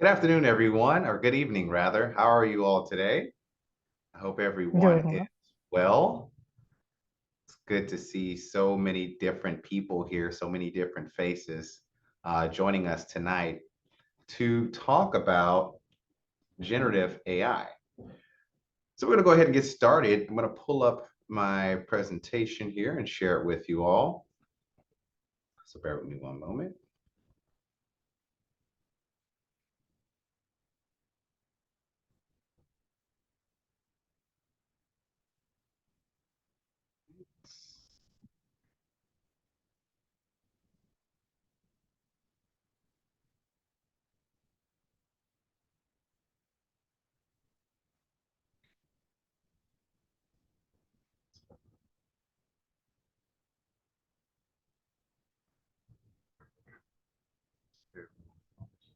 Good afternoon, everyone, or good evening, rather. How are you all today? I hope everyone Doing is well. well. It's good to see so many different people here, so many different faces joining us tonight to talk about generative AI. So, we're going to go ahead and get started. I'm going to pull up my presentation here and share it with you all. So, bear with me one moment.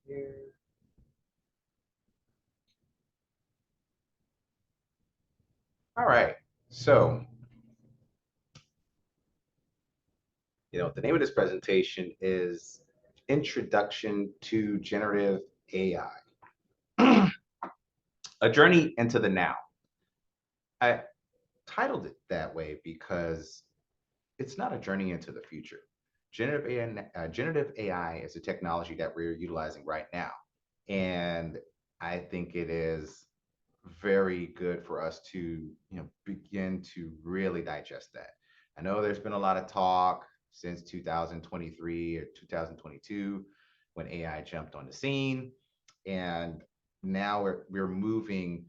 Here. All right. So, the name of this presentation is Introduction to Generative AI, A Journey into the Now. I titled it that way because it's not a journey into the future. Generative AI is a technology that we're utilizing right now. And I think it is very good for us to begin to really digest that. I know there's been a lot of talk since 2023 or 2022 when AI jumped on the scene, and now we're moving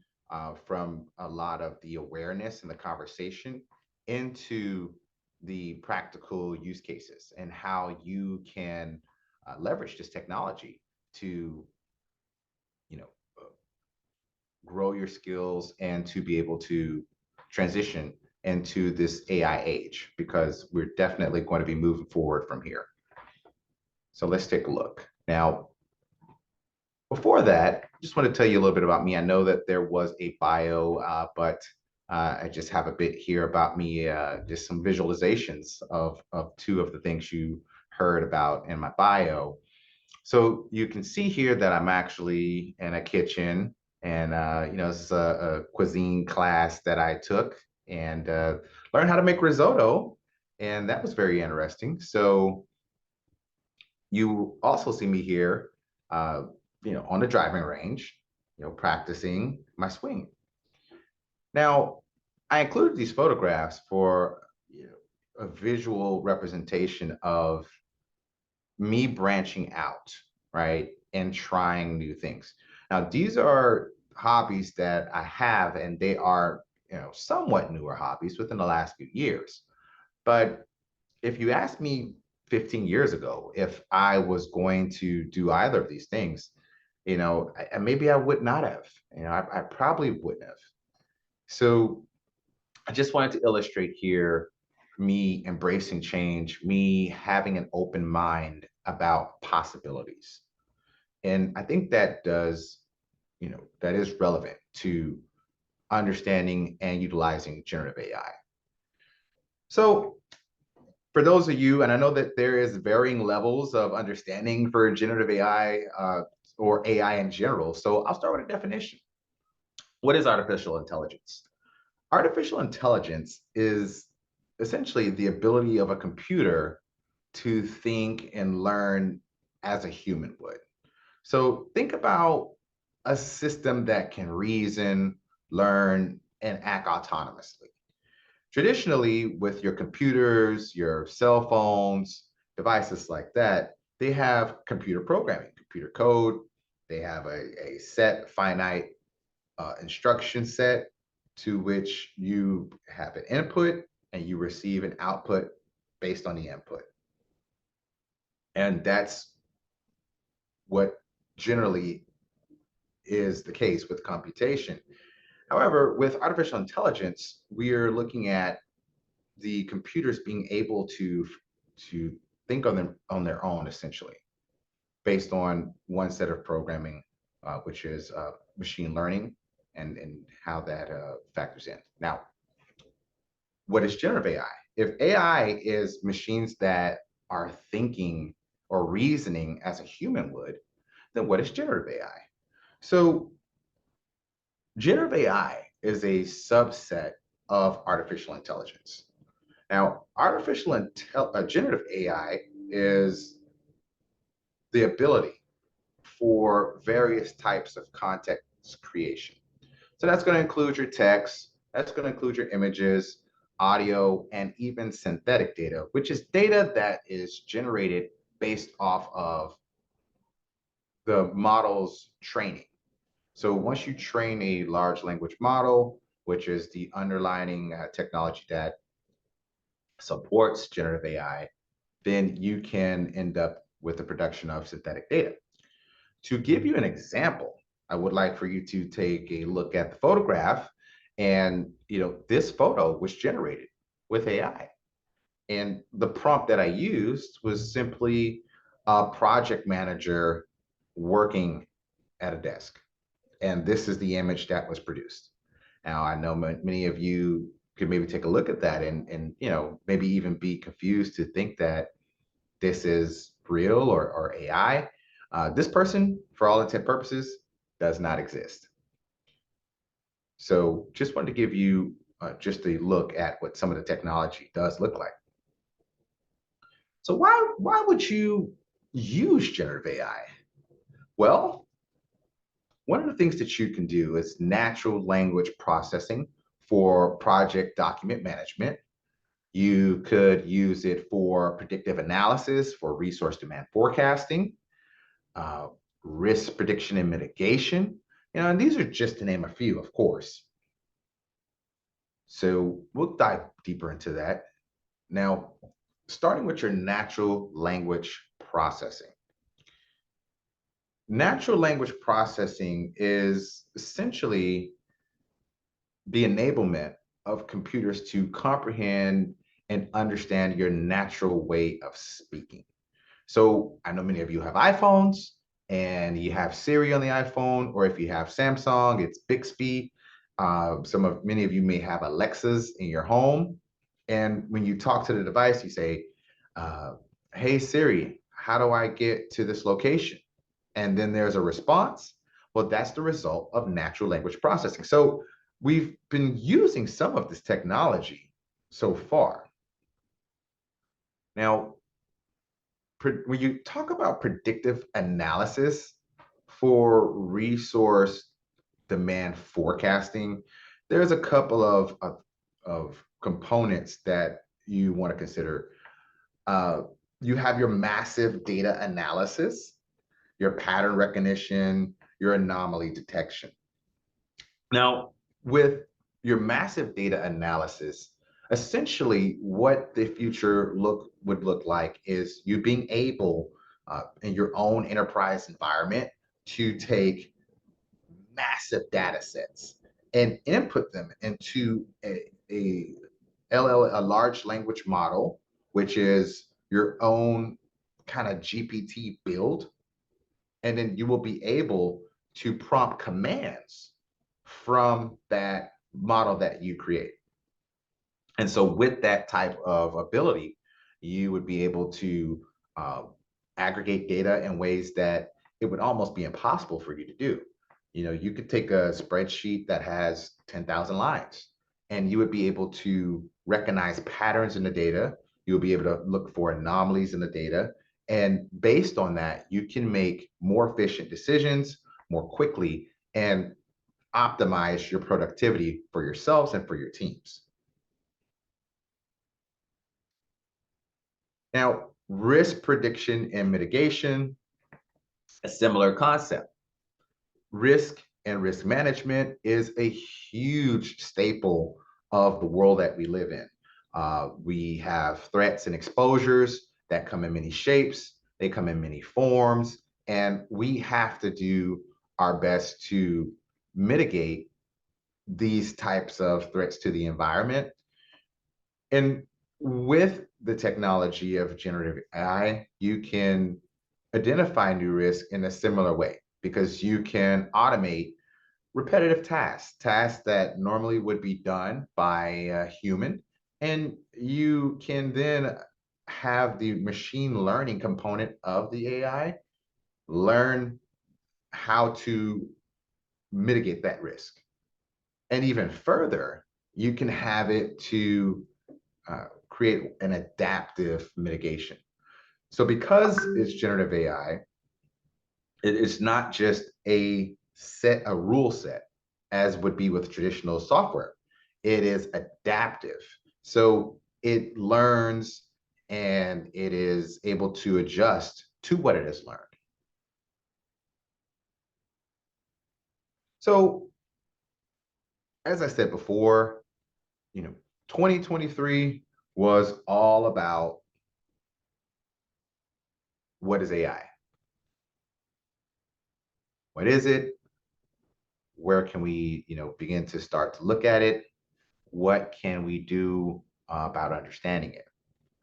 from a lot of the awareness and the conversation into the practical use cases and how you can leverage this technology to you know grow your skills and to be able to transition into this AI age, because we're definitely going to be moving forward from here. So let's take a look. Now, before that, I just want to tell you a little bit about me. I know that there was a bio, but I just have a bit here about me, just some visualizations of two of the things you heard about in my bio. So you can see here that I'm actually in a kitchen, and this is a cuisine class that I took and learned how to make risotto, and that was very interesting. So you also see me here, uh, on the driving range, practicing my swing. Now, I included these photographs for a visual representation of me branching out, right, and trying new things. Now, these are hobbies that I have, and they are, somewhat newer hobbies within the last few years. But if you asked me 15 years ago if I was going to do either of these things, maybe I would not have. I probably wouldn't have. So I just wanted to illustrate here me embracing change, me having an open mind about possibilities. And I think that is relevant to understanding and utilizing generative AI. So for those of you, and I know that there is varying levels of understanding for generative AI, or AI in general. So I'll start with a definition. What is artificial intelligence? Artificial intelligence is essentially the ability of a computer to think and learn as a human would. So think about a system that can reason, learn, and act autonomously. Traditionally, with your computers, your cell phones, devices like that, they have computer programming, computer code. They have a set finite instruction set to which you have an input and you receive an output based on the input. And that's what generally is the case with computation. However, with artificial intelligence, we are looking at the computers being able to think on their own, essentially, based on one set of programming, which is machine learning, and how that factors in. Now, what is generative AI? If AI is machines that are thinking or reasoning as a human would, then what is generative AI? So generative AI is a subset of artificial intelligence. Now, generative AI is the ability for various types of context creation. So that's going to include your text, that's going to include your images, audio, and even synthetic data, which is data that is generated based off of the model's training. So once you train a large language model, which is the underlying technology that supports generative AI, then you can end up with the production of synthetic data. To give you an example, I would like for you to take a look at the photograph, and this photo was generated with AI. And the prompt that I used was simply a project manager working at a desk. And this is the image that was produced. Now, I know many of you could maybe take a look at that and maybe even be confused to think that this is real or AI. This person, for all intent purposes, does not exist. So just wanted to give you just a look at what some of the technology does look like. So why would you use generative AI? Well, one of the things that you can do is natural language processing for project document management. You could use it for predictive analysis, for resource demand forecasting, uh, risk prediction and mitigation. And these are just to name a few, of course. So we'll dive deeper into that. Now, starting with your natural language processing. Natural language processing is essentially the enablement of computers to comprehend and understand your natural way of speaking. So I know many of you have iPhones and you have Siri on the iPhone, or if you have Samsung, it's Bixby. Many of you may have Alexas in your home. And when you talk to the device, you say, uh, hey Siri, how do I get to this location? And then there's a response. Well, that's the result of natural language processing. So we've been using some of this technology so far. Now, when you talk about predictive analysis for resource demand forecasting, there's a couple of components that you want to consider. Uh, you have your massive data analysis, your pattern recognition, your anomaly detection. Now, with your massive data analysis, essentially what the future would look like is you being able in your own enterprise environment to take massive data sets and input them into a large language model, which is your own kind of GPT build. And then you will be able to prompt commands from that model that you create. And so with that type of ability, you would be able to uh, aggregate data in ways that it would almost be impossible for you to do. You could take a spreadsheet that has 10,000 lines and you would be able to recognize patterns in the data. You'll be able to look for anomalies in the data. And based on that, you can make more efficient decisions more quickly and optimize your productivity for yourselves and for your teams. Now, risk prediction and mitigation, a similar concept. Risk and risk management is a huge staple of the world that we live in. We have threats and exposures that come in many shapes, they come in many forms, and we have to do our best to mitigate these types of threats to the environment. And with the technology of generative AI, you can identify new risk in a similar way because you can automate repetitive tasks that normally would be done by a human. And you can then have the machine learning component of the AI learn how to mitigate that risk. And even further, you can have it to create an adaptive mitigation. So because it's generative AI, it is not just a rule set as would be with traditional software. It is adaptive. So it learns and it is able to adjust to what it has learned. So as I said before, 2023 was all about what is AI? What is it? Where can we, begin to start to look at it? What can we do about understanding it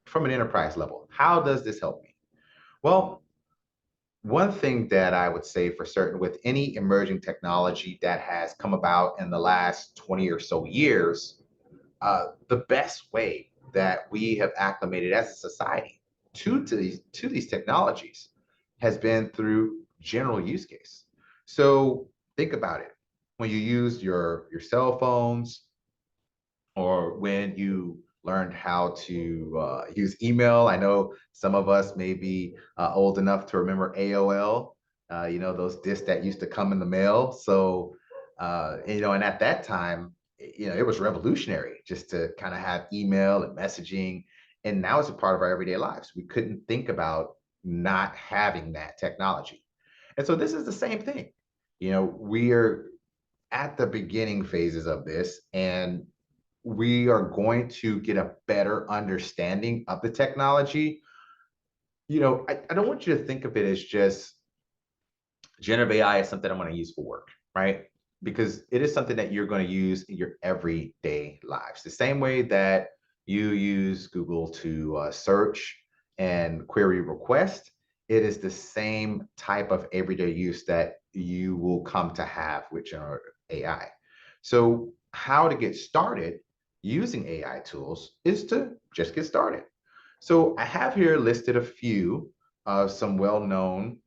from an enterprise level? How does this help me? Well, one thing that I would say for certain with any emerging technology that has come about in the last 20 or so years, the best way that we have acclimated as a society to these technologies has been through general use case. So think about it. When you use your cell phones, or when you learned how to use email. I know some of us may be old enough to remember AOL, those discs that used to come in the mail. So, and at that time, it was revolutionary just to kind of have email and messaging. And now it's a part of our everyday lives. We couldn't think about not having that technology. And so this is the same thing. We are at the beginning phases of this, and we are going to get a better understanding of the technology. I don't want you to think of it as just generative AI is something I'm going to use for work, right? Because it is something that you're going to use in your everyday lives. The same way that you use Google to search and query request, it is the same type of everyday use that you will come to have with generative AI. So, how to get started using AI tools is to just get started. So, I have here listed a few of some well known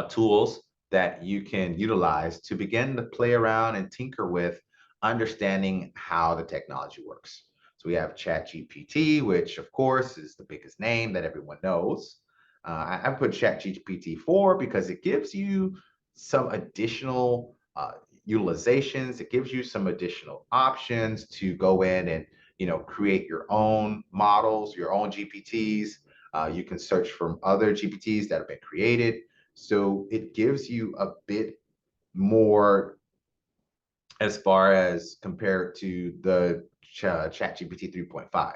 tools that you can utilize to begin to play around and tinker with understanding how the technology works. So we have ChatGPT, which of course is the biggest name that everyone knows. I put ChatGPT 4 because it gives you some additional utilizations. It gives you some additional options to go in and create your own models, your own GPTs. You can search from other GPTs that have been created. So it gives you a bit more as far as compared to the ChatGPT 3.5.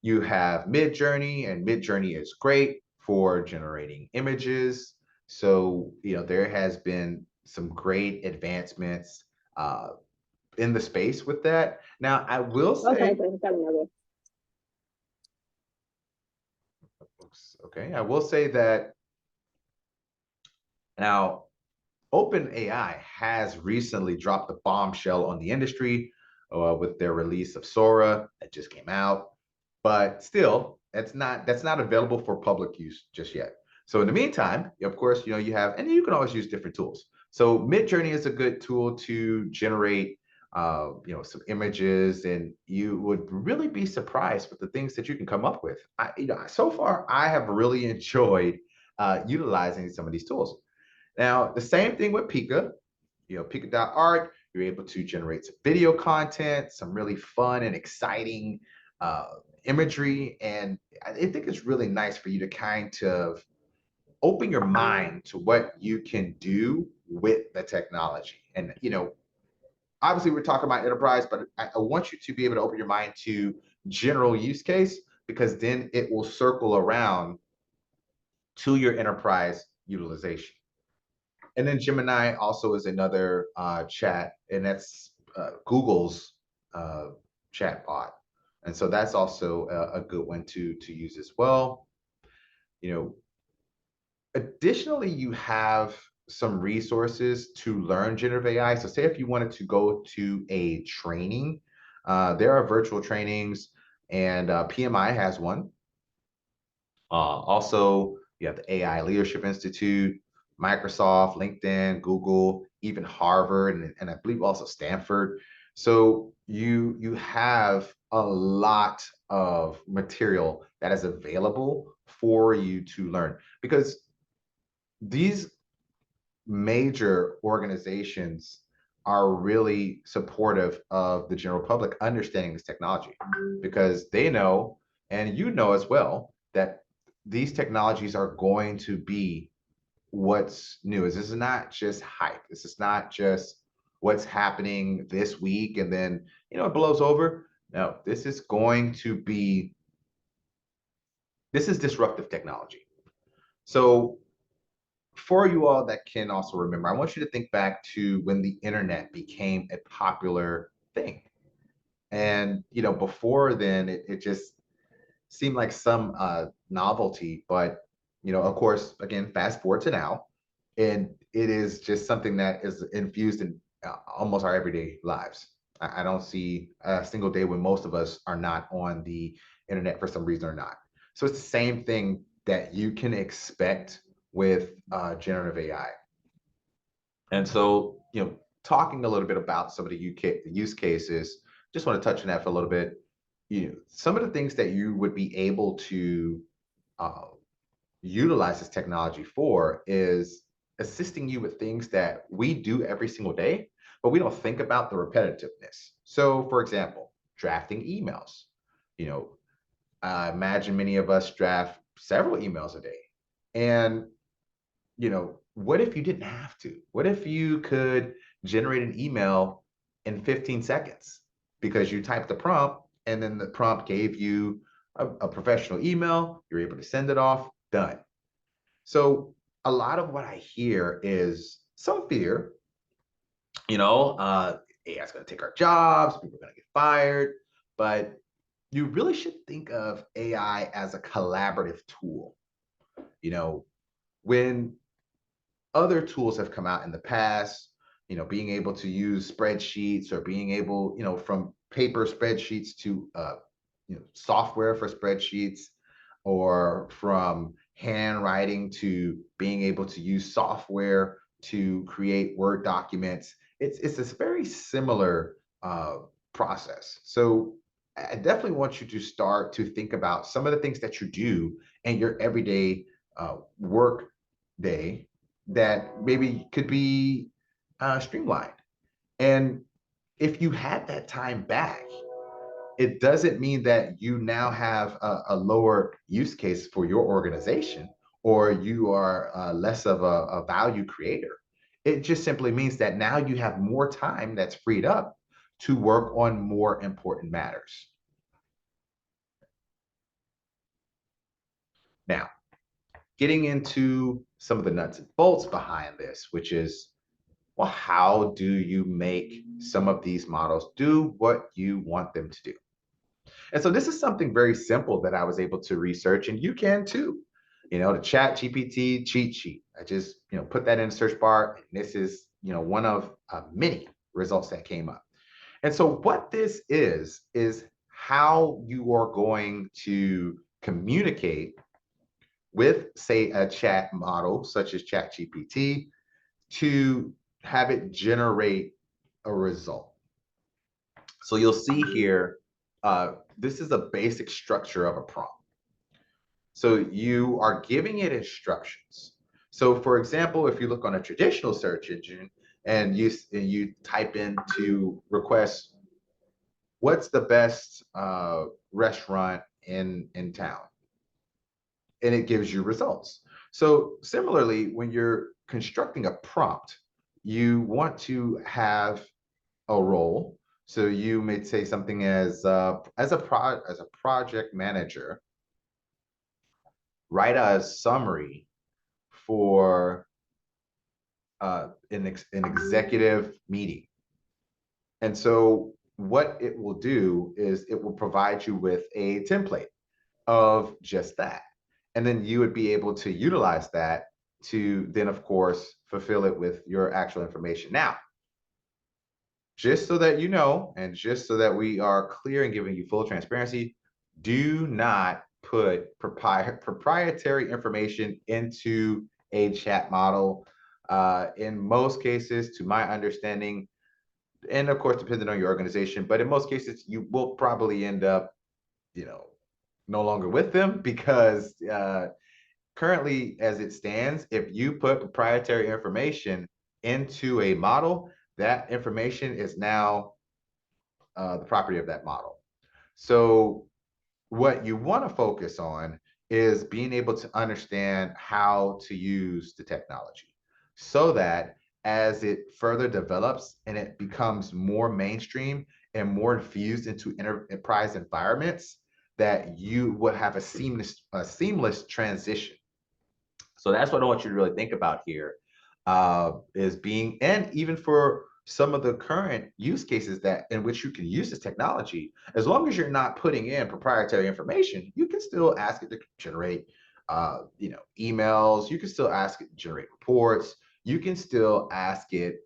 You have Midjourney, and Midjourney is great for generating images. So, there has been some great advancements in the space with that. Now, I will Ok, say, pues está bien. okay, I will say that now OpenAI has recently dropped a bombshell on the industry with their release of Sora that just came out, but still, that's not available for public use just yet. So in the meantime, of course, you have, and you can always use different tools. So Midjourney is a good tool to generate, some images, and you would really be surprised with the things that you can come up with. So far, I have really enjoyed utilizing some of these tools. Now, the same thing with Pika, Pika.art, you're able to generate some video content, some really fun and exciting imagery. And I think it's really nice for you to kind of open your mind to what you can do with the technology. And, obviously we're talking about enterprise, but I want you to be able to open your mind to general use case, because then it will circle around to your enterprise utilization. And then Gemini also is another chat, and that's Google's chat bot. And so that's also a good one to use as well. You know, Additionally, you have some resources to learn generative AI. So say if you wanted to go to a training, there are virtual trainings, and PMI has one. Also, you have the AI Leadership Institute. Microsoft, LinkedIn, Google, even Harvard, and I believe also Stanford. So you have a lot of material that is available for you to learn, because these major organizations are really supportive of the general public understanding this technology, because they know, and you know as well, that these technologies are going to be what's new. This is not just hype. This is not just what's happening this week and then it blows over. No, this is disruptive technology. So for you all that can also remember, I want you to think back to when the internet became a popular thing. And before then, it just seemed like some novelty. But of course, again, fast forward to now, and it is just something that is infused in almost our everyday lives. I don't see a single day when most of us are not on the internet for some reason or not. So it's the same thing that you can expect with generative AI. And so, talking a little bit about some of the use cases, just want to touch on that for a little bit. Some of the things that you would be able to uh, utilize this technology for is assisting you with things that we do every single day, but we don't think about the repetitiveness. So, for example, drafting emails. You know, I imagine many of us draft several emails a day. And what if you didn't have to? What if you could generate an email in 15 seconds because you typed the prompt and then the prompt gave you a professional email, you're able to send it off, done. So a lot of what I hear is some fear, AI is going to take our jobs, people are going to get fired, but you really should think of AI as a collaborative tool. You know, when other tools have come out in the past, being able to use spreadsheets or being able, from paper spreadsheets to software for spreadsheets, or from handwriting to being able to use software to create Word documents. It's this very similar process. So I definitely want you to start to think about some of the things that you do in your everyday work day that maybe could be streamlined. And if you had that time back, it doesn't mean that you now have a lower use case for your organization, or you are less of a value creator. It just simply means that now you have more time that's freed up to work on more important matters. Now, getting into some of the nuts and bolts behind this, which is, well, how do you make some of these models do what you want them to do? And so this is something very simple that I was able to research, and you can too. The Chat GPT cheat sheet. I just put that in the search bar, and this is one of many results that came up. And so what this is how you are going to communicate with, say, a chat model such as Chat GPT to have it generate a result. So you'll see here, this is a basic structure of a prompt. So you are giving it instructions. So for example, if you look on a traditional search engine and you type into request, what's the best restaurant in town? And it gives you results. So similarly, when you're constructing a prompt, you want to have a role. So you may say something as a project manager, write a summary for an executive meeting. And so what it will do is it will provide you with a template of just that. And then you would be able to utilize that to then, of course, fulfill it with your actual information. Now, just so that you know, and just so that we are clear and giving you full transparency, do not put proprietary information into a chat model. In most cases, to my understanding, and of course, depending on your organization, but in most cases, you will probably end up, you know, no longer with them because currently, as it stands, if you put proprietary information into a model, that information is now the property of that model. So what you want to focus on is being able to understand how to use the technology so that as it further develops and it becomes more mainstream and more infused into enterprise environments, that you will have a seamless transition. So that's what I want you to really think about here, is being, and even for some of the current use cases that in which you can use this technology, as long as you're not putting in proprietary information, you can still ask it to generate, emails. You can still ask it to generate reports. You can still ask it,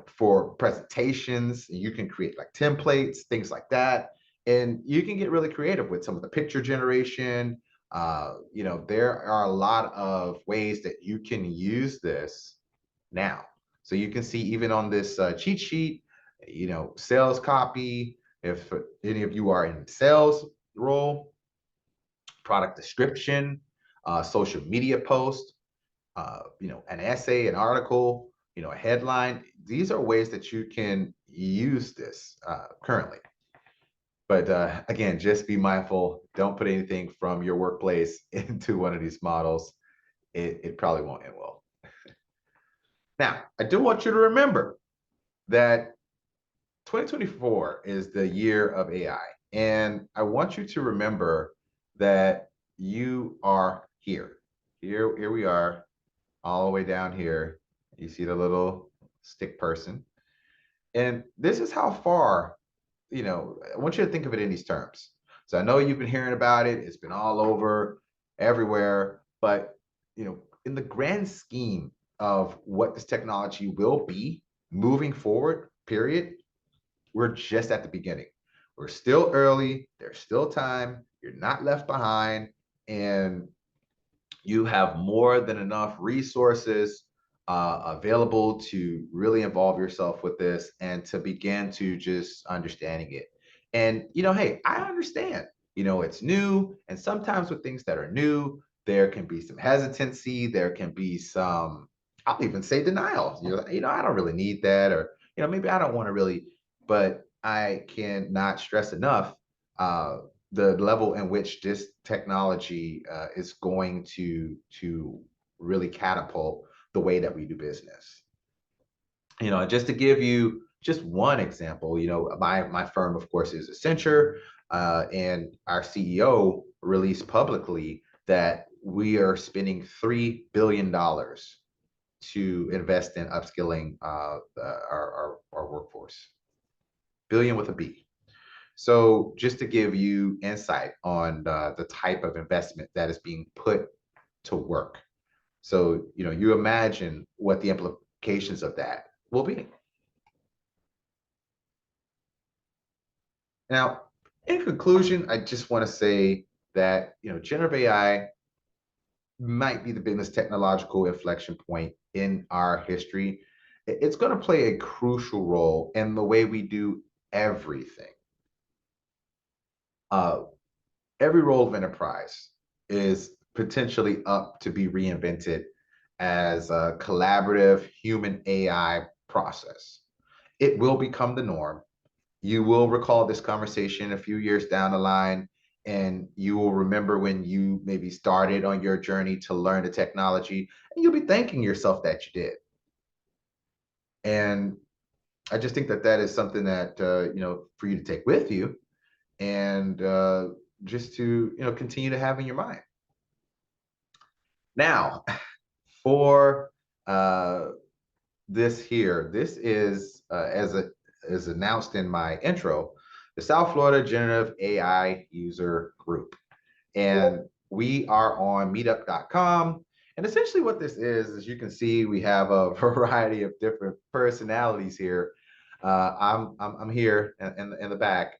for presentations. You can create like templates, things like that, and you can get really creative with some of the picture generation. There are a lot of ways that you can use this now. So you can see even on this cheat sheet, sales copy, if any of you are in sales role, product description, social media post, an essay, an article, a headline. These are ways that you can use this currently. But again, just be mindful. Don't put anything from your workplace into one of these models. It probably won't end well. Now, I do want you to remember that 2024 is the year of AI. And I want you to remember that you are here. Here we are, all the way down here. You see the little stick person. And this is how far, I want you to think of it in these terms. So I know you've been hearing about it. It's been all over everywhere, but in the grand scheme of what this technology will be moving forward, period, we're just at the beginning. We're still early. There's still time. You're not left behind. And you have more than enough resources available to really involve yourself with this and to begin to just understanding it. And, hey, I understand, it's new. And sometimes with things that are new, there can be some hesitancy. There can be some, I'll even say denial. I don't really need that. Or, maybe I don't want to really, but I cannot stress enough the level in which this technology is going to really catapult the way that we do business. Just to give you just one example, my firm, of course, is Accenture, and our CEO released publicly that we are spending $3 billion to invest in upskilling our workforce. Billion with a B. So just to give you insight on the type of investment that is being put to work. So, you imagine what the implications of that will be. Now, in conclusion, I just want to say that, generative AI might be the biggest technological inflection point in our history. It's going to play a crucial role in the way we do everything. Every role of enterprise is potentially up to be reinvented as a collaborative human AI process. It will become the norm. You will recall this conversation a few years down the line, and you will remember when you maybe started on your journey to learn the technology, and you'll be thanking yourself that you did. And I just think that that is something that, for you to take with you and just to, continue to have in your mind. Now, for this here, this is as announced in my intro, the South Florida Generative AI User Group. And we are on meetup.com. And essentially what this is, as you can see, we have a variety of different personalities here. I'm here in the back,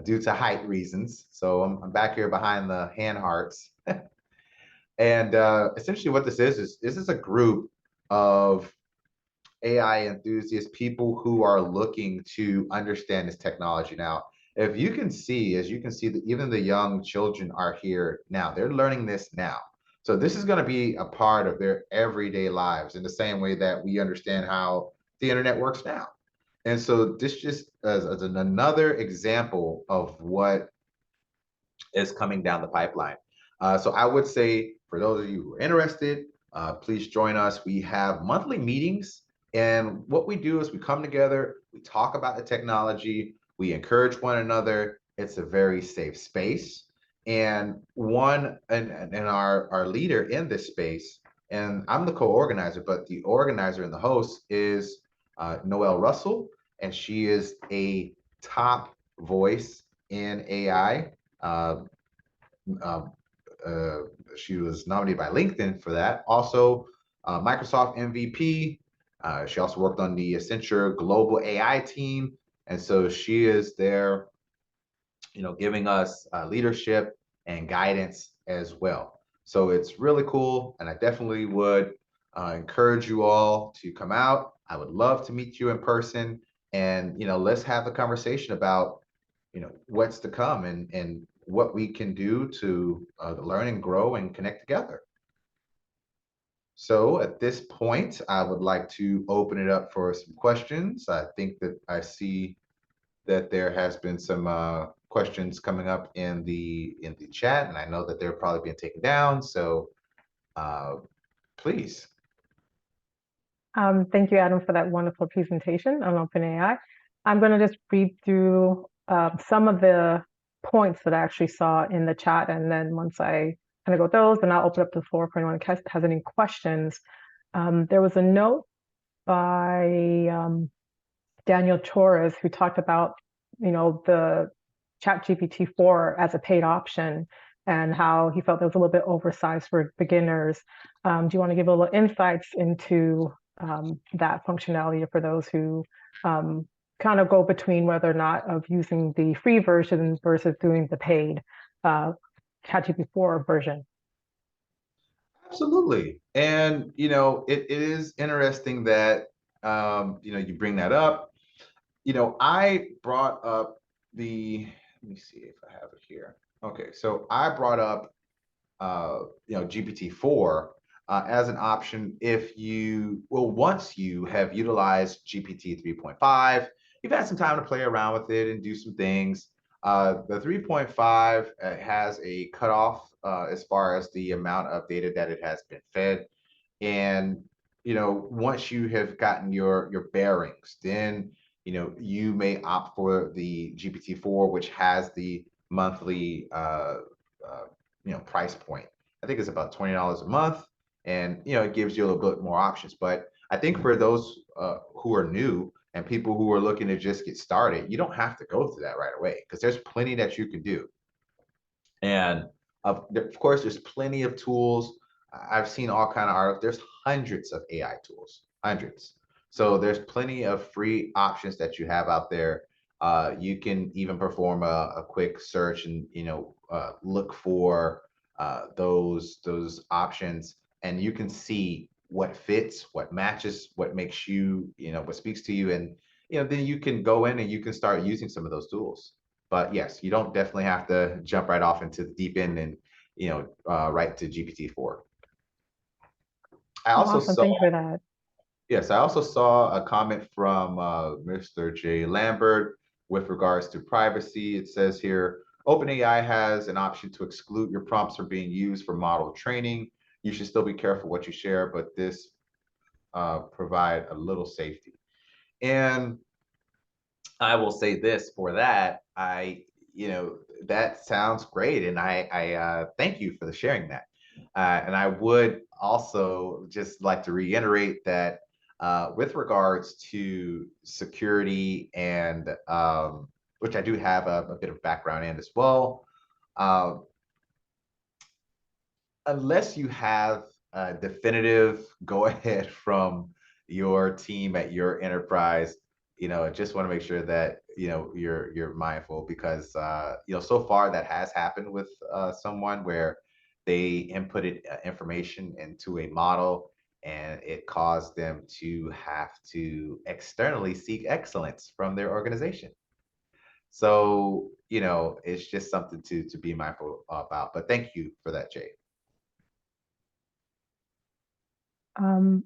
due to height reasons. So I'm back here behind the hand hearts. And essentially what this is a group of AI enthusiasts, people who are looking to understand this technology. Now, if you can see, as you can see, that even the young children are here now, they're learning this now. So this is going to be a part of their everyday lives in the same way that we understand how the internet works now. And so this just as another example of what is coming down the pipeline. So I would say for those of you who are interested, please join us. We have monthly meetings, and what we do is we come together, we talk about the technology, we encourage one another. It's a very safe space. And our leader in this space, and I'm the co-organizer, but the organizer and the host is Noelle Russell, and she is a top voice in AI. Uh, um, uh, she was nominated by LinkedIn for that. Also, Microsoft MVP. She also worked on the Accenture Global AI team, and so she is there, giving us leadership and guidance as well. So it's really cool, and I definitely would encourage you all to come out. I would love to meet you in person, and let's have a conversation about what's to come and what we can do to learn and grow and connect together. So at this point, I would like to open it up for some questions. I think that I see that there has been some questions coming up in the chat, and I know that they're probably being taken down. So uh, please. Thank you, Adam, for that wonderful presentation on OpenAI. I'm going to just read through some of the points that I actually saw in the chat, and then once I kind of go those, then I'll open up the floor for anyone who has any questions. There was a note by Daniel Torres who talked about, the ChatGPT 4 as a paid option and how he felt it was a little bit oversized for beginners. Do you want to give a little insights into that functionality for those who kind of go between whether or not of using the free version versus doing the paid ChatGPT 4 version? Absolutely. And it is interesting that you bring that up. I brought up let me see if I have it here. Okay, so I brought up GPT-4 as an option if once you have utilized GPT 3.5, you've had some time to play around with it and do some things. The 3.5 has a cutoff as far as the amount of data that it has been fed. And once you have gotten your bearings, then you may opt for the GPT-4, which has the monthly price point. I think it's about $20 a month, and it gives you a little bit more options. But I think for those who are new and people who are looking to just get started, you don't have to go through that right away because there's plenty that you can do. And of course, there's plenty of tools. I've seen all kind of articles. There's hundreds of AI tools, hundreds. So there's plenty of free options that you have out there. You can even perform a quick search and look for those options, and you can see what fits, what matches, what makes you, what speaks to you, and then you can go in and you can start using some of those tools. But yes, you don't definitely have to jump right off into the deep end and right to GPT-4. I also Awesome. saw Thank you for that. Yes, I also saw a comment from Mr. J. Lambert with regards to privacy. It says here, OpenAI has an option to exclude your prompts from being used for model training. You should still be careful what you share, but this provide a little safety. And I will say this for that, that sounds great, and I thank you for the sharing that. And I would also just like to reiterate that with regards to security and which I do have a bit of background in as well. Uh, Unless you have a definitive go ahead from your team at your enterprise, I just want to make sure that you're mindful because so far that has happened with someone where they inputted information into a model, and it caused them to have to externally seek excellence from their organization. So, it's just something to be mindful about. But thank you for that, Jay. Um,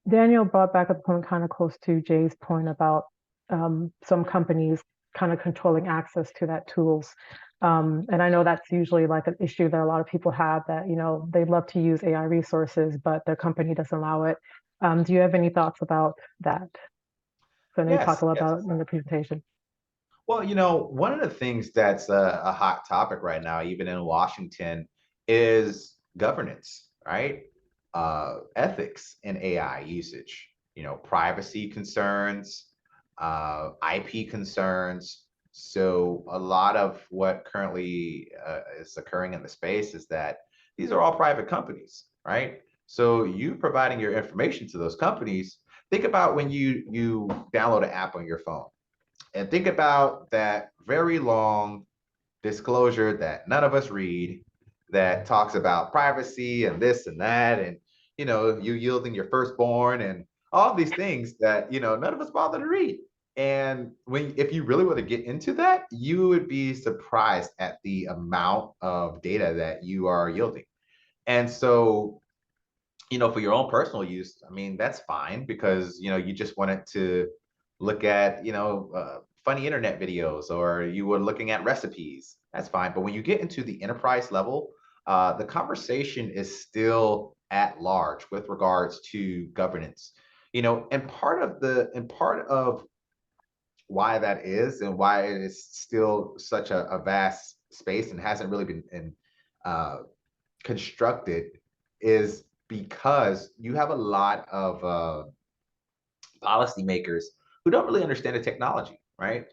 Daniel brought back a point kind of close to Jay's point about some companies kind of controlling access to that tools. And I know that's usually like an issue that a lot of people have that, they love to use AI resources, but their company doesn't allow it. Do you have any thoughts about that? So I know you talked Yes, a lot yes. about it in the presentation. Well, one of the things that's a hot topic right now, even in Washington, is governance, right? Ethics in AI usage, privacy concerns, IP concerns. So a lot of what currently is occurring in the space is that these are all private companies, right? So you providing your information to those companies. Think about when you download an app on your phone, and think about that very long disclosure that none of us read, that talks about privacy and this and that, and you yielding your firstborn and all these things that none of us bother to read. And if you really want to get into that, you would be surprised at the amount of data that you are yielding. And so, for your own personal use, I mean, that's fine, because you just wanted to look at funny internet videos, or you were looking at recipes. That's fine. But when you get into the enterprise level, the conversation is still at large with regards to governance. And part of why that is, and why it is still such a vast space and hasn't really been uh, constructed, is because you have a lot of policymakers who don't really understand the technology, right?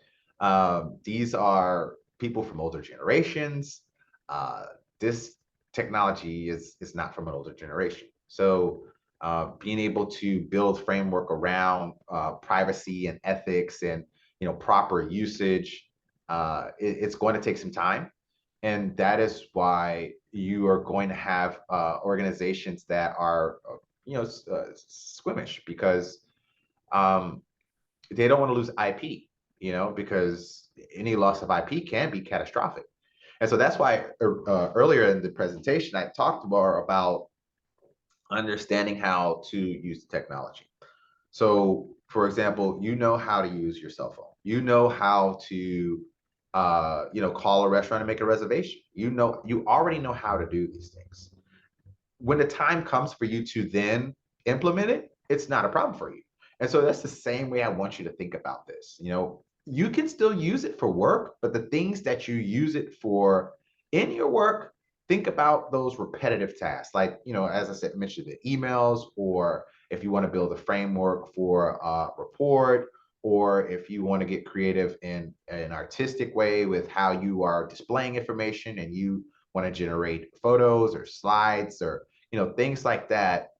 These are people from older generations. Uh, this technology is not from an older generation. So being able to build framework around privacy and ethics and proper usage, it's going to take some time, and that is why you are going to have organizations that are squeamish, because um, they don't want to lose IP, because any loss of IP can be catastrophic. And so that's why earlier in the presentation, I talked more about understanding how to use the technology. So, for example, you know how to use your cell phone. You know how to, call a restaurant and make a reservation. You already know how to do these things. When the time comes for you to then implement it, it's not a problem for you. And so that's the same way I want you to think about this. You can still use it for work, but the things that you use it for in your work, think about those repetitive tasks. Like, as I said, mentioned the emails, or if you want to build a framework for a report, or if you want to get creative in an artistic way with how you are displaying information, and you want to generate photos or slides, or things like that,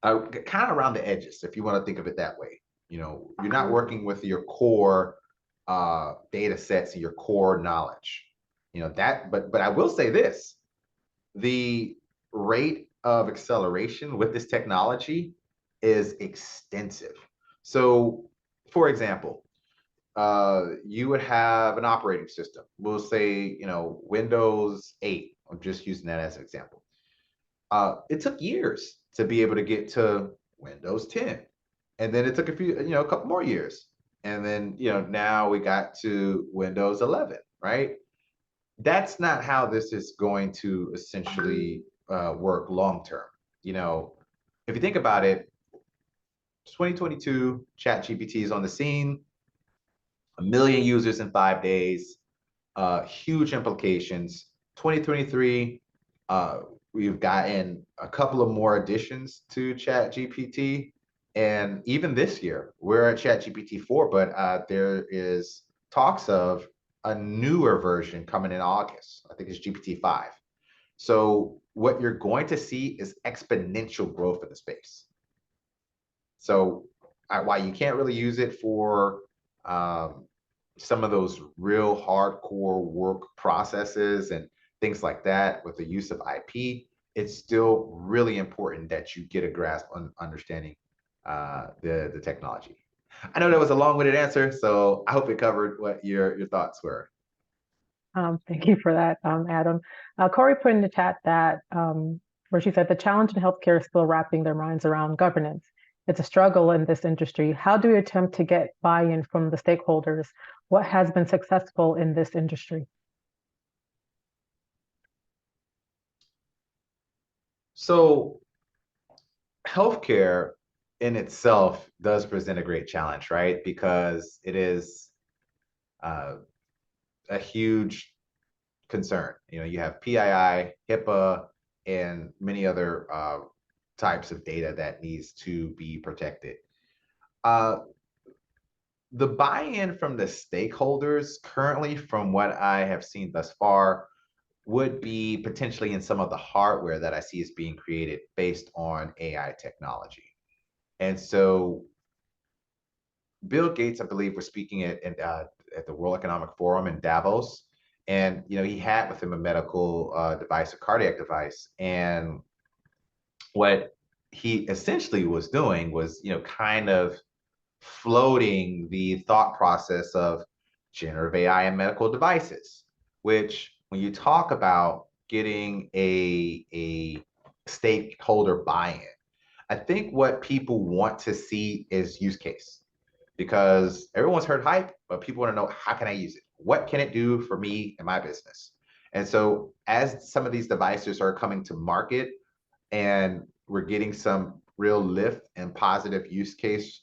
kind of around the edges, if you want to think of it that way. You're not working with your core data sets and your core knowledge. But I will say this: the rate of acceleration with this technology is extensive. So, for example, you would have an operating system. We'll say, Windows 8. I'm just using that as an example. It took years to be able to get to Windows 10. And then it took a couple more years. And then, now we got to Windows 11, right? That's not how this is going to essentially work long term. If you think about it, 2022, ChatGPT is on the scene, 1 million users in 5 days, huge implications. 2023, we've gotten a couple of more additions to ChatGPT. And even this year, we're at ChatGPT 4, but there is talks of a newer version coming in August. I think it's GPT 5. So what you're going to see is exponential growth in the space. So while you can't really use it for um, some of those real hardcore work processes and things like that, with the use of IP, it's still really important that you get a grasp on understanding the technology. I know that was a long-winded answer, so I hope it covered what your thoughts were. Thank you for that, Adam. Corey put in the chat that where she said the challenge in healthcare is still wrapping their minds around governance. It's a struggle in this industry. How do we attempt to get buy-in from the stakeholders? What has been successful in this industry? So healthcare in itself does present a great challenge, right? Because it is uh, a huge concern. You know, you have PII, HIPAA, and many other types of data that needs to be protected. Uh, the buy-in from the stakeholders currently, from what I have seen thus far, would be potentially in some of the hardware that I see is being created based on AI technology. And so Bill Gates, I believe, was speaking at the World Economic Forum in Davos, and he had with him a medical device, a cardiac device, and what he essentially was doing was, kind of floating the thought process of generative AI and medical devices, which when you talk about getting a stakeholder buy-in, I think what people want to see is use case, because everyone's heard hype, but people want to know, how can I use it? What can it do for me and my business? And so as some of these devices are coming to market and we're getting some real lift and positive use case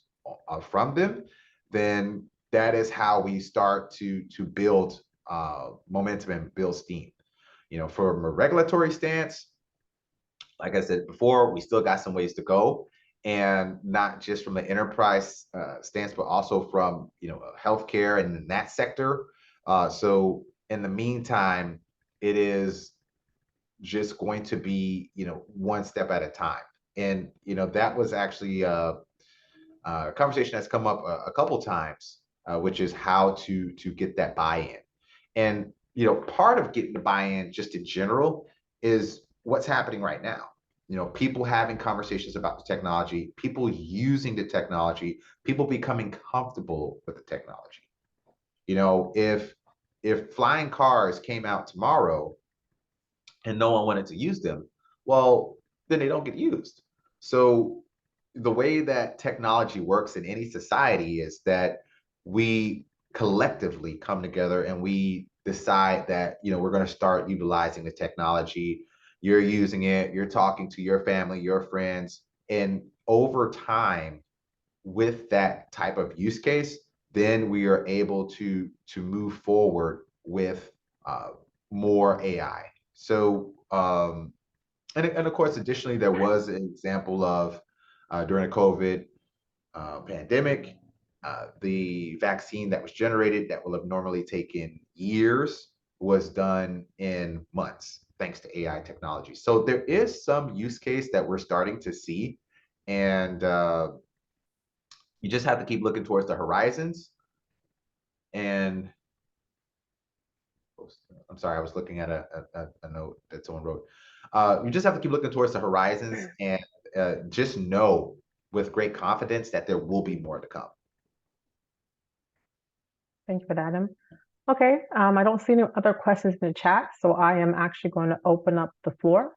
from them, then that is how we start to build momentum and build steam. From a regulatory stance, like I said before, we still got some ways to go, and not just from the enterprise stance, but also from healthcare and in that sector. So in the meantime, it is just going to be one step at a time. And that was actually a conversation that's come up a couple times, which is how to get that buy-in. And part of getting the buy-in just in general is what's happening right now. People having conversations about the technology, people using the technology, people becoming comfortable with the technology. If flying cars came out tomorrow and no one wanted to use them, well, then they don't get used. So the way that technology works in any society is that we collectively come together and we decide that we're going to start utilizing the technology. You're using it, you're talking to your family, your friends, and over time, with that type of use case, then we are able to move forward with more AI. So and of course, additionally, there was an example of during the COVID pandemic, the vaccine that was generated that will have normally taken years was done in months, thanks to AI technology. So there is some use case that we're starting to see, and you just have to keep looking towards the horizons. And I'm sorry, I was looking at a note that someone wrote. You just have to keep looking towards the horizons, and just know with great confidence that there will be more to come. Thank you for that, Adam. Okay, I don't see any other questions in the chat, so I am actually going to open up the floor.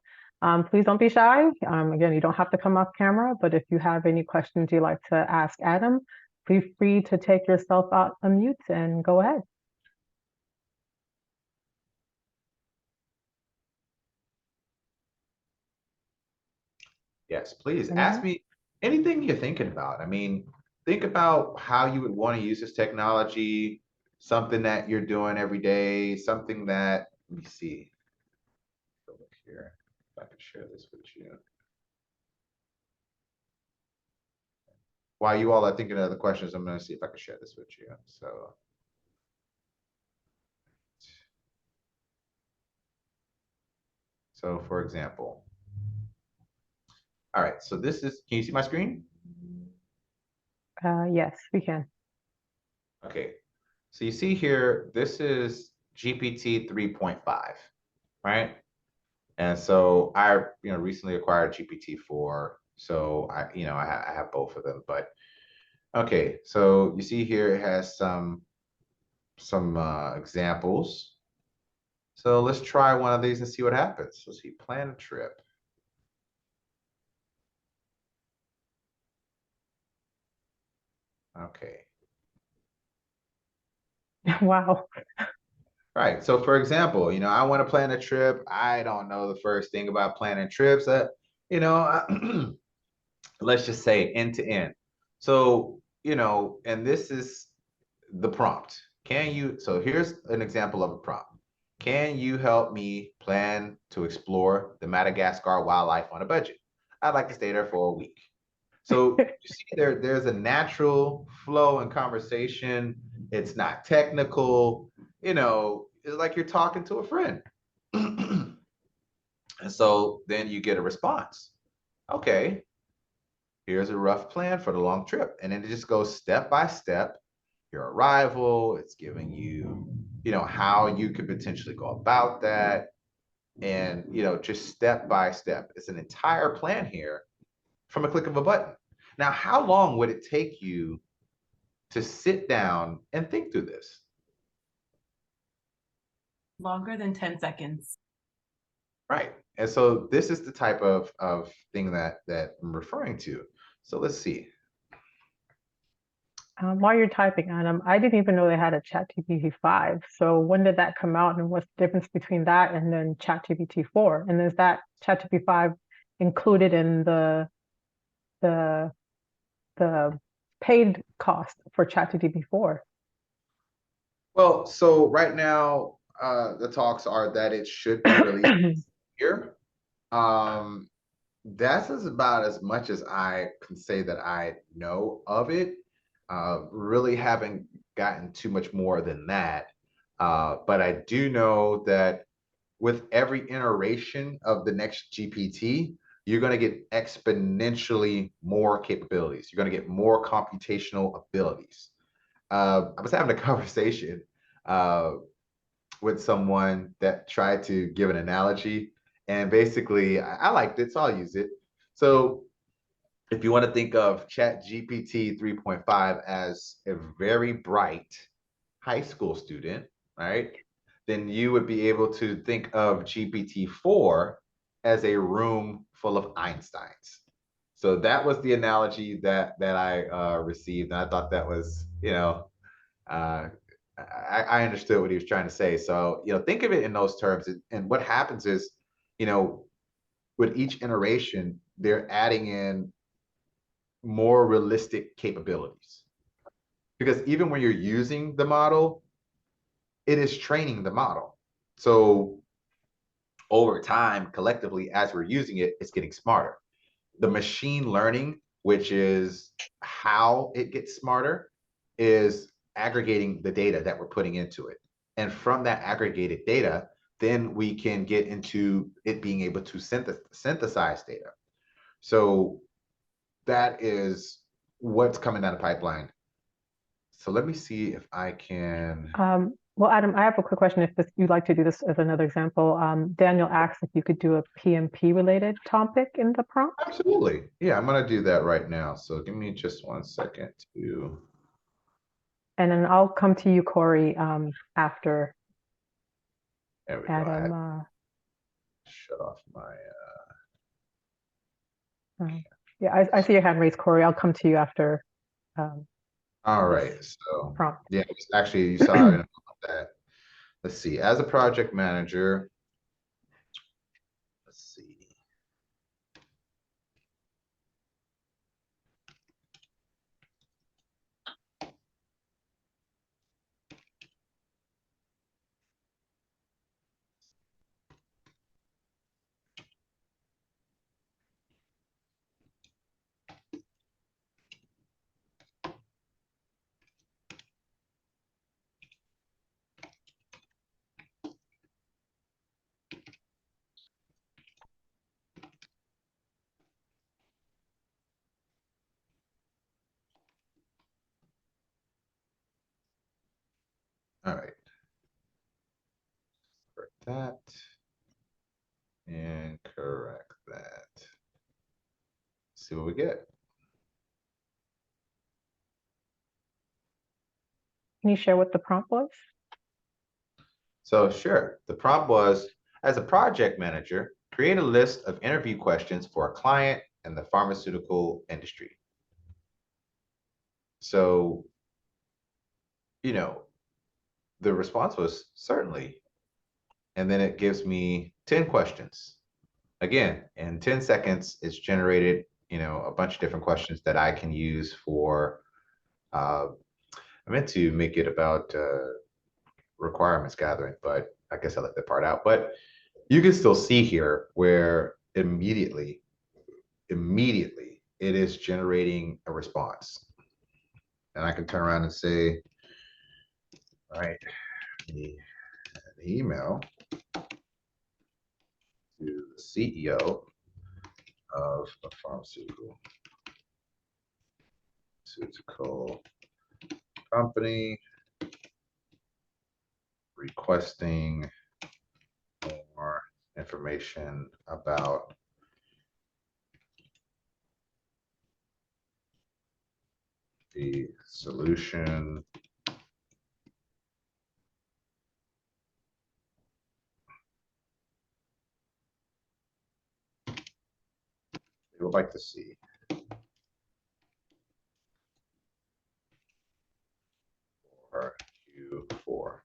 Please don't be shy. Again, you don't have to come off camera, but if you have any questions you'd like to ask Adam, feel free to take yourself out of mute and go ahead. Yes, please ask me anything you're thinking about. I mean, think about how you would want to use this technology, something that you're doing every day, something that, let me see. Look here, if I can share this with you. While you all are thinking of the questions, I'm going to see if I can share this with you. So for example, all right, so this is, can you see my screen? Yes, we can. Okay, so you see here, this is GPT 3.5. right? And so I, recently acquired GPT-4, so I have both of them. But okay, so you see here it has some examples. So let's try one of these and see what happens. Let's see, plan a trip. Okay. Wow. Right. So for example, I want to plan a trip. I don't know the first thing about planning trips. You know, let's just say end to end. So, and this is the prompt. So here's an example of a prompt. Can you help me plan to explore the Madagascar wildlife on a budget? I'd like to stay there for a week. So you see there's a natural flow and conversation. It's not technical, it's like you're talking to a friend. And so then you get a response. Okay, here's a rough plan for the long trip. And then it just goes step by step, your arrival, it's giving you, how you could potentially go about that. And, just step by step. It's an entire plan here from a click of a button. Now, how long would it take you to sit down and think through this? Longer than 10 seconds. Right. And so this is the type of thing that I'm referring to. So let's see. While you're typing, Adam, I didn't even know they had a ChatGPT 5. So when did that come out, and what's the difference between that and then ChatGPT 4? And is that ChatGPT 5 included in the the paid cost for ChatGPT 4? Well, so right now, the talks are that it should be released here. Um, that's about as much as I can say that I know of it. Really haven't gotten too much more than that. But I do know that with every iteration of the next GPT, you're going to get exponentially more capabilities. You're going to get more computational abilities. I was having a conversation uh, with someone that tried to give an analogy, and basically, I liked it, so I'll use it. So, if you want to think of Chat GPT 3.5 as a very bright high school student, right? Then you would be able to think of GPT-4 as a room full of Einsteins. So that was the analogy that I received, and I thought that was, uh, I understood what he was trying to say. So, think of it in those terms. And what happens is, you know, with each iteration, they're adding in more realistic capabilities. Because even when you're using the model, it is training the model. So over time, collectively, as we're using it, it's getting smarter. The machine learning, which is how it gets smarter, is aggregating the data that we're putting into it. And from that aggregated data, then we can get into it being able to synthesize data. So that is what's coming down the pipeline. So let me see if I can. Well, Adam, I have a quick question. If you'd like to do this as another example, Daniel asked if you could do a PMP related topic in the prompt. Absolutely. Yeah, I'm going to do that right now. So give me just 1 second to. And then I'll come to you, Corey, after There we go. I had Adam. to shut off my. Yeah, I see your hand raised, Corey. I'll come to you after All this right. So prompt. yeah, actually, you saw that. Let's see. As a project manager, let's see. All right. For that. see what we get. Can you share what the prompt was? So sure, the prompt was, as a project manager, create a list of interview questions for a client in the pharmaceutical industry. So, you know, the response was certainly. And then it gives me 10 questions. Again, in 10 seconds, it's generated, a bunch of different questions that I can use for, I meant to make it about requirements gathering, but I guess I left that part out. But you can still see here where immediately it is generating a response. And I can turn around and say, all right, the email to the CEO of a pharmaceutical company requesting more information about the solution they would like to see. For Q4.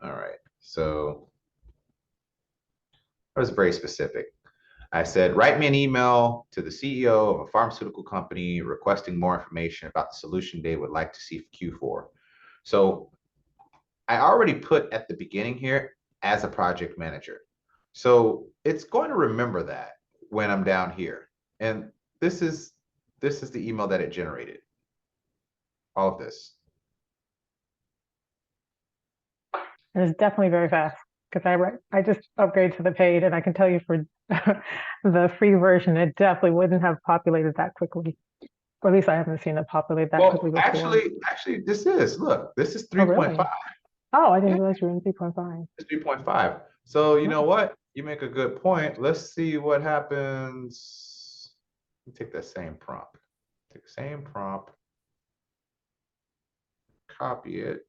All right, so I was very specific. I said, write me an email to the CEO of a pharmaceutical company requesting more information about the solution they would like to see for Q4. So I already put at the beginning here as a project manager. So it's going to remember that when I'm down here. And this is the email that it generated. All of this. And it's definitely very fast because I just upgraded to the paid, and I can tell you for the free version, it definitely wouldn't have populated that quickly. Or at least I haven't seen it populate that quickly before. Actually, this is 3.5. Really? Oh, I didn't realize you were in 3.5. It's 3.5. So you know what? You make a good point. Let's see what happens. Let me take that same prompt. Take the same prompt, copy it.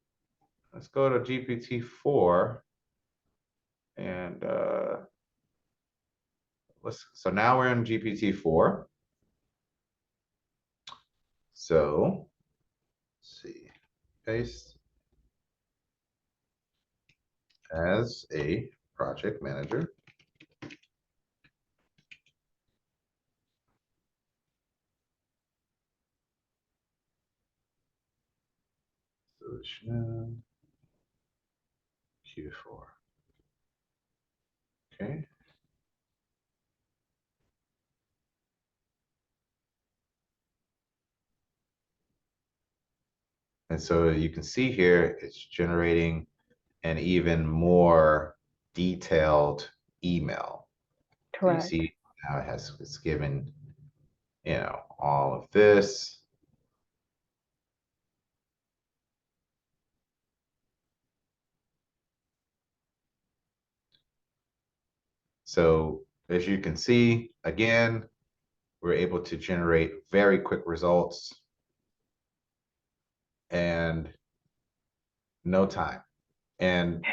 Let's go to GPT-4 and so now we're in GPT-4. So let's see, paste as a project manager. Solution Q4. Okay. And so you can see here, it's generating an even more detailed email. Correct. So you see how it's given, all of this. So as you can see, again, we're able to generate very quick results and no time. And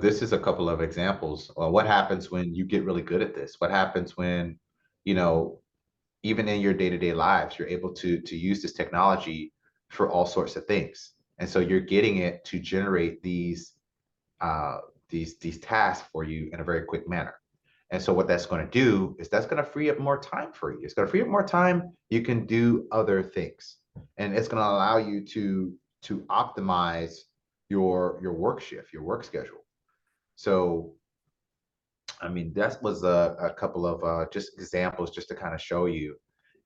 this is a couple of examples. What happens when you get really good at this? What happens when, even in your day-to-day lives, you're able to use this technology for all sorts of things. And so you're getting it to generate these tasks for you in a very quick manner. And so what that's going to do is that's going to free up more time for you. It's going to free up more time. You can do other things, and it's going to allow you to optimize your work shift, your work schedule. So, I mean, that was a couple of just examples just to kind of show you.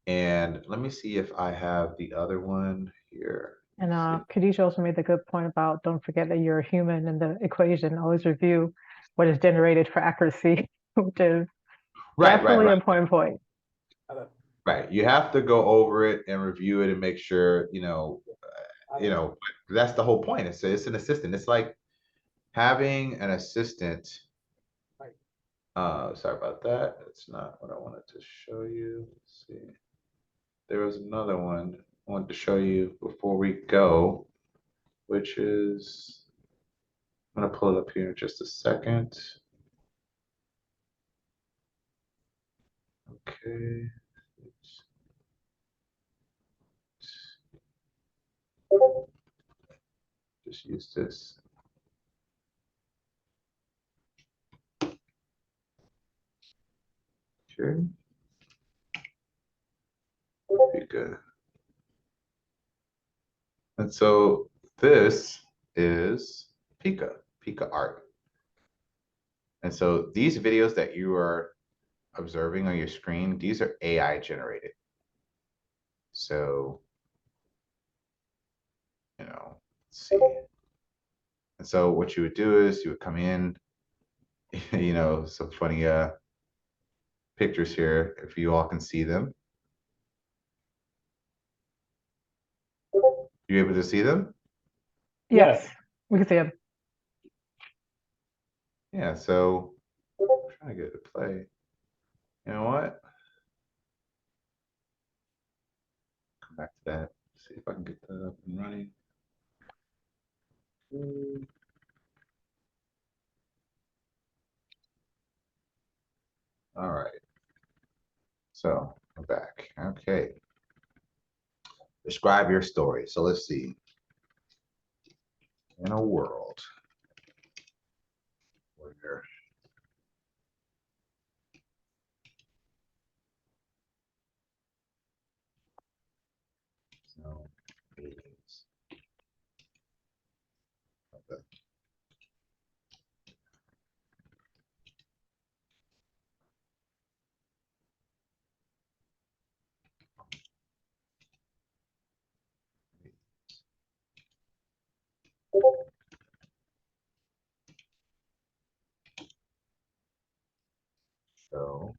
And let me see if I have the other one here. And Khadijah also made the good point about don't forget that you're a human in the equation. Always review what is generated for accuracy, which is definitely an important point. Right. You have to go over it and review it and make sure, that's the whole point. It's an assistant. It's like having an assistant Sorry about that. That's not what I wanted to show you. Let's see. There was another one I wanted to show you before we go, which is, I'm gonna pull it up here in just a second. Okay. Just use this. Okay. Be good. And so this is Pika art. And so these videos that you are observing on your screen, these are AI generated. So, let's see. And so what you would do is you would come in, some funny pictures here, if you all can see them. You able to see them? Yes, we can see them. Yeah, so I'm trying to get it to play. You know what? Come back to that. See if I can get that up and running. All right. So I'm back. Okay. Describe your story. So let's see. In a world where no meetings. Okay. So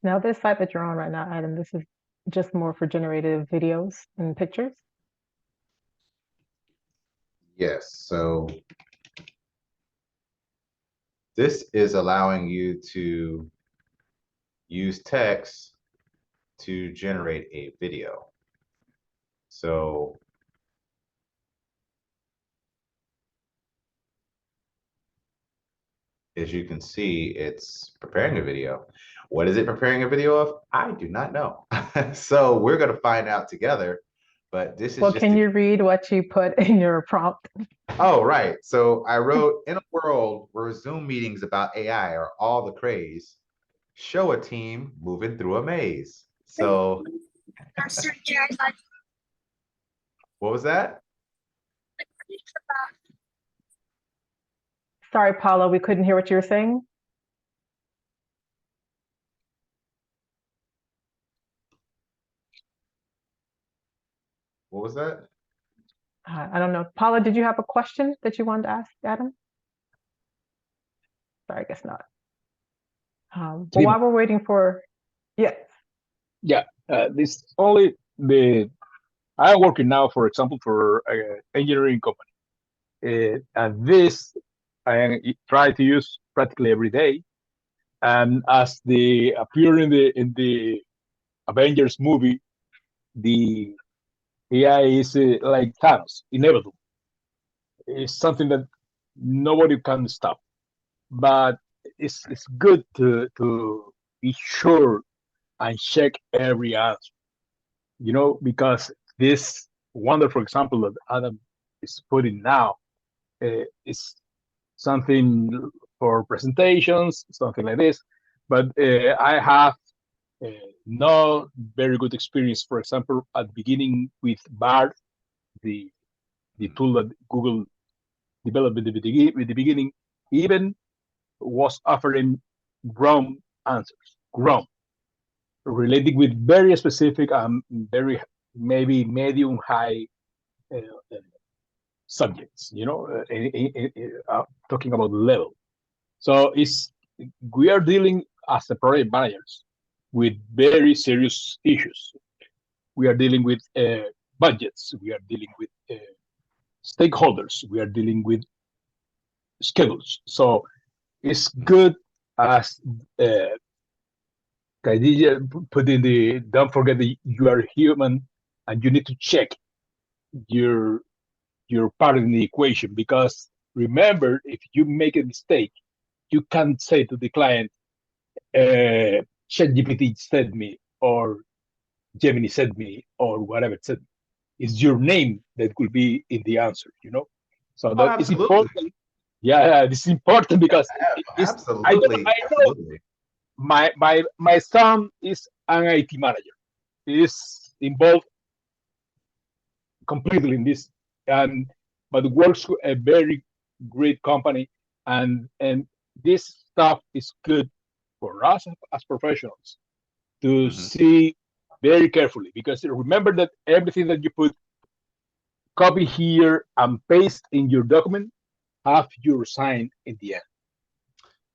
Now, this site that you're on right now, Adam, this is just more for generative videos and pictures. yes, so this is allowing you to use text to generate a video. So as you can see, it's preparing a video. What is it preparing a video of? I do not know. So we're going to find out together. But this is Well, just can you read what you put in your prompt? Oh, right. So I wrote, in a world where Zoom meetings about AI are all the craze, show a team moving through a maze. So what was that? Sorry, Paula, we couldn't hear what you were saying. What was that? I don't know. Paula, did you have a question that you wanted to ask Adam? Sorry, I guess not. But while we're waiting for, yes. Yeah, this only the I'm working now, for example, for an engineering company, and this try to use practically every day. And as they appear in the Avengers movie, the AI is like Thanos, inevitable. It's something that nobody can stop. But it's good to be sure and check every answer, because this wonderful example that Adam is putting now is something for presentations, something like this. But I have no very good experience, for example, at the beginning with BART, the tool that Google developed at the beginning, even was offering wrong answers, wrong, related with very specific very maybe medium high uh, subjects, talking about level. So we are dealing as the project managers with very serious issues. We are dealing with budgets. We are dealing with stakeholders. We are dealing with schedules. So is good as uh, Khadija put in the, don't forget that you are human and you need to check your your part in the equation, because remember, if you make a mistake, you can't say to the client, ChatGPT said me, or Gemini said me, or whatever it said. It's your name that will be in the answer, you know? So Oh, that is absolutely. important. Yeah, this is important because Absolutely. I know Absolutely. my son is an IT manager. He is involved completely in this, and but works for a very great company, and this stuff is good for us as professionals to Mhm. see very carefully, because remember that everything that you put, copy here and paste in your document, have your sign in the end,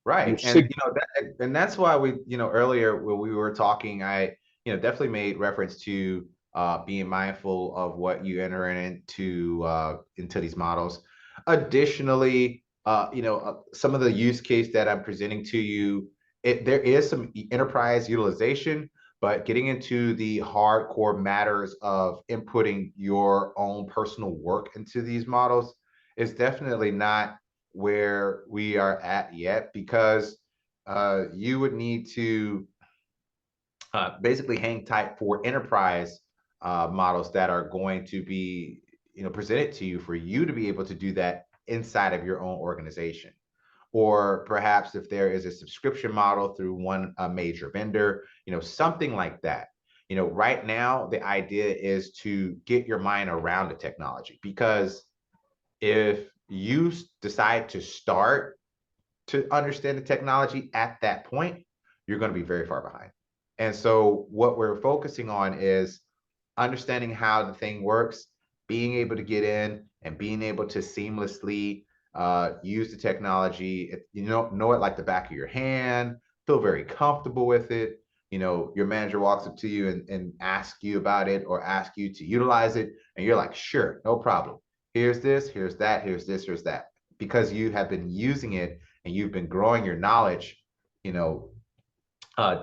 your Right. And signature. and that's why we, earlier when we were talking, I, definitely made reference to being mindful of what you enter into these models. Additionally, some of the use case that I'm presenting to you, there is some enterprise utilization, but getting into the hardcore matters of inputting your own personal work into these models is definitely not where we are at yet, because you would need to basically hang tight for enterprise models that are going to be presented to you for you to be able to do that inside of your own organization. Or perhaps if there is a subscription model through one major vendor, something like that. Right now the idea is to get your mind around the technology, because if you decide to start to understand the technology at that point, you're going to be very far behind. And so, what we're focusing on is understanding how the thing works, being able to get in and being able to seamlessly use the technology. Know it like the back of your hand, feel very comfortable with it. Your manager walks up to you and asks you about it or asks you to utilize it, and you're like, sure, no problem. Here's this, here's that, here's this, here's that, because you have been using it and you've been growing your knowledge, you know,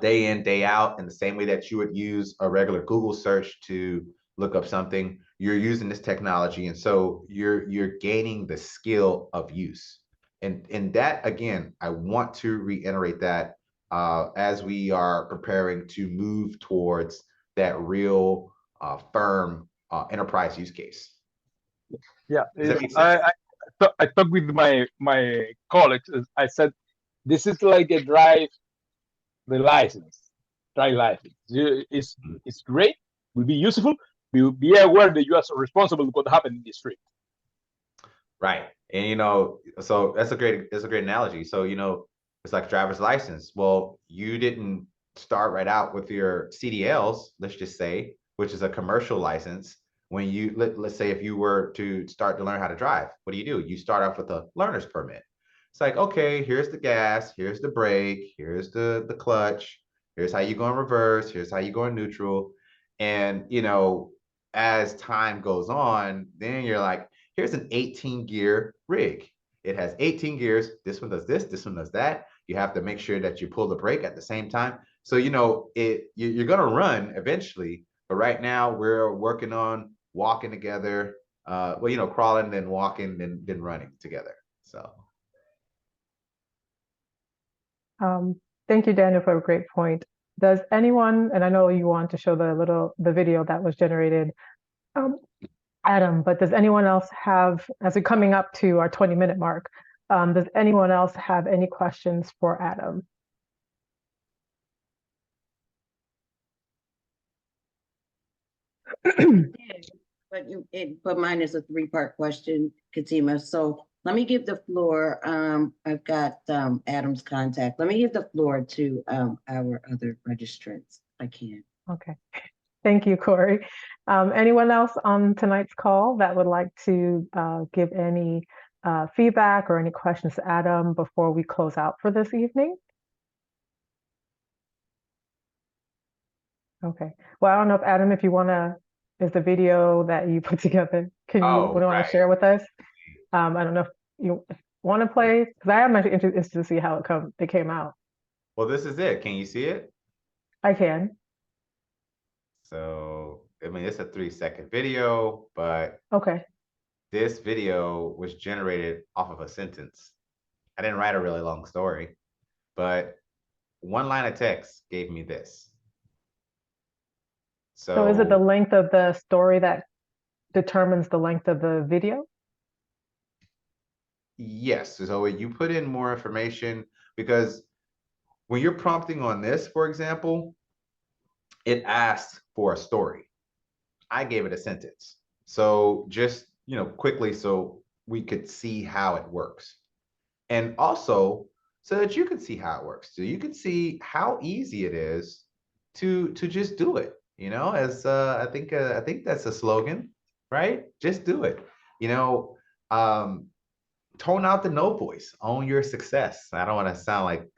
day in, day out, in the same way that you would use a regular Google search to look up something. You're using this technology, and so you're gaining the skill of use. And that again, I want to reiterate that as we are preparing to move towards that real firm enterprise use case. Yeah, Does that make sense? I talked with my colleagues. I said, this is like a the license, drive license. It's great, will be useful. Be aware that you are responsible for what happened in the street. Right. And so that's a great analogy. So, it's like driver's license. Well, you didn't start right out with your CDLs, let's just say, which is a commercial license. When let's say if you were to start to learn how to drive, what do? You start off with a learner's permit. It's like, okay, here's the gas, here's the brake, here's the clutch, here's how you go in reverse, here's how you go in neutral. And as time goes on, then you're like, here's an 18 gear rig. It has 18 gears. This one does this one does that. You have to make sure that you pull the brake at the same time. So, you're going to run eventually. But right now, we're working on walking together. Crawling, then walking, then running together. So, Um, thank you, Daniel, for a great point. Does anyone, and I know you want to show the video that was generated, um, Adam, but does anyone else have, as we're coming up to our 20-minute mark, does anyone else have any questions for Adam? But mine is a three-part question, Katima. So let me give the floor. I've got Adam's contact. Let me give the floor to our other registrants. I can. Okay. Thank you, Corey. Anyone else on tonight's call that would like to give any feedback or any questions to Adam before we close out for this evening? Okay. Well, I don't know if Adam, if you want to, is the video that you put together, can you oh, want to right. share with us? I don't know if you, want to play? Because I am actually interested to see how it came out. Well, this is it. Can you see it? I can. So, I mean, it's a 3-second video, but Okay. this video was generated off of a sentence. I didn't write a really long story, but one line of text gave me this. So is it the So, length of the story that determines the length of the video? yes. So you put in more information because when you're prompting on this, for example, it asks for a story. I gave it a sentence. So just, quickly so we could see how it works. And also so that you can see how it works. So you can see how easy it is to just do it, as I think that's a slogan, right? Just do it. You know, um tone out the no voice, own your success. I don't want to sound like,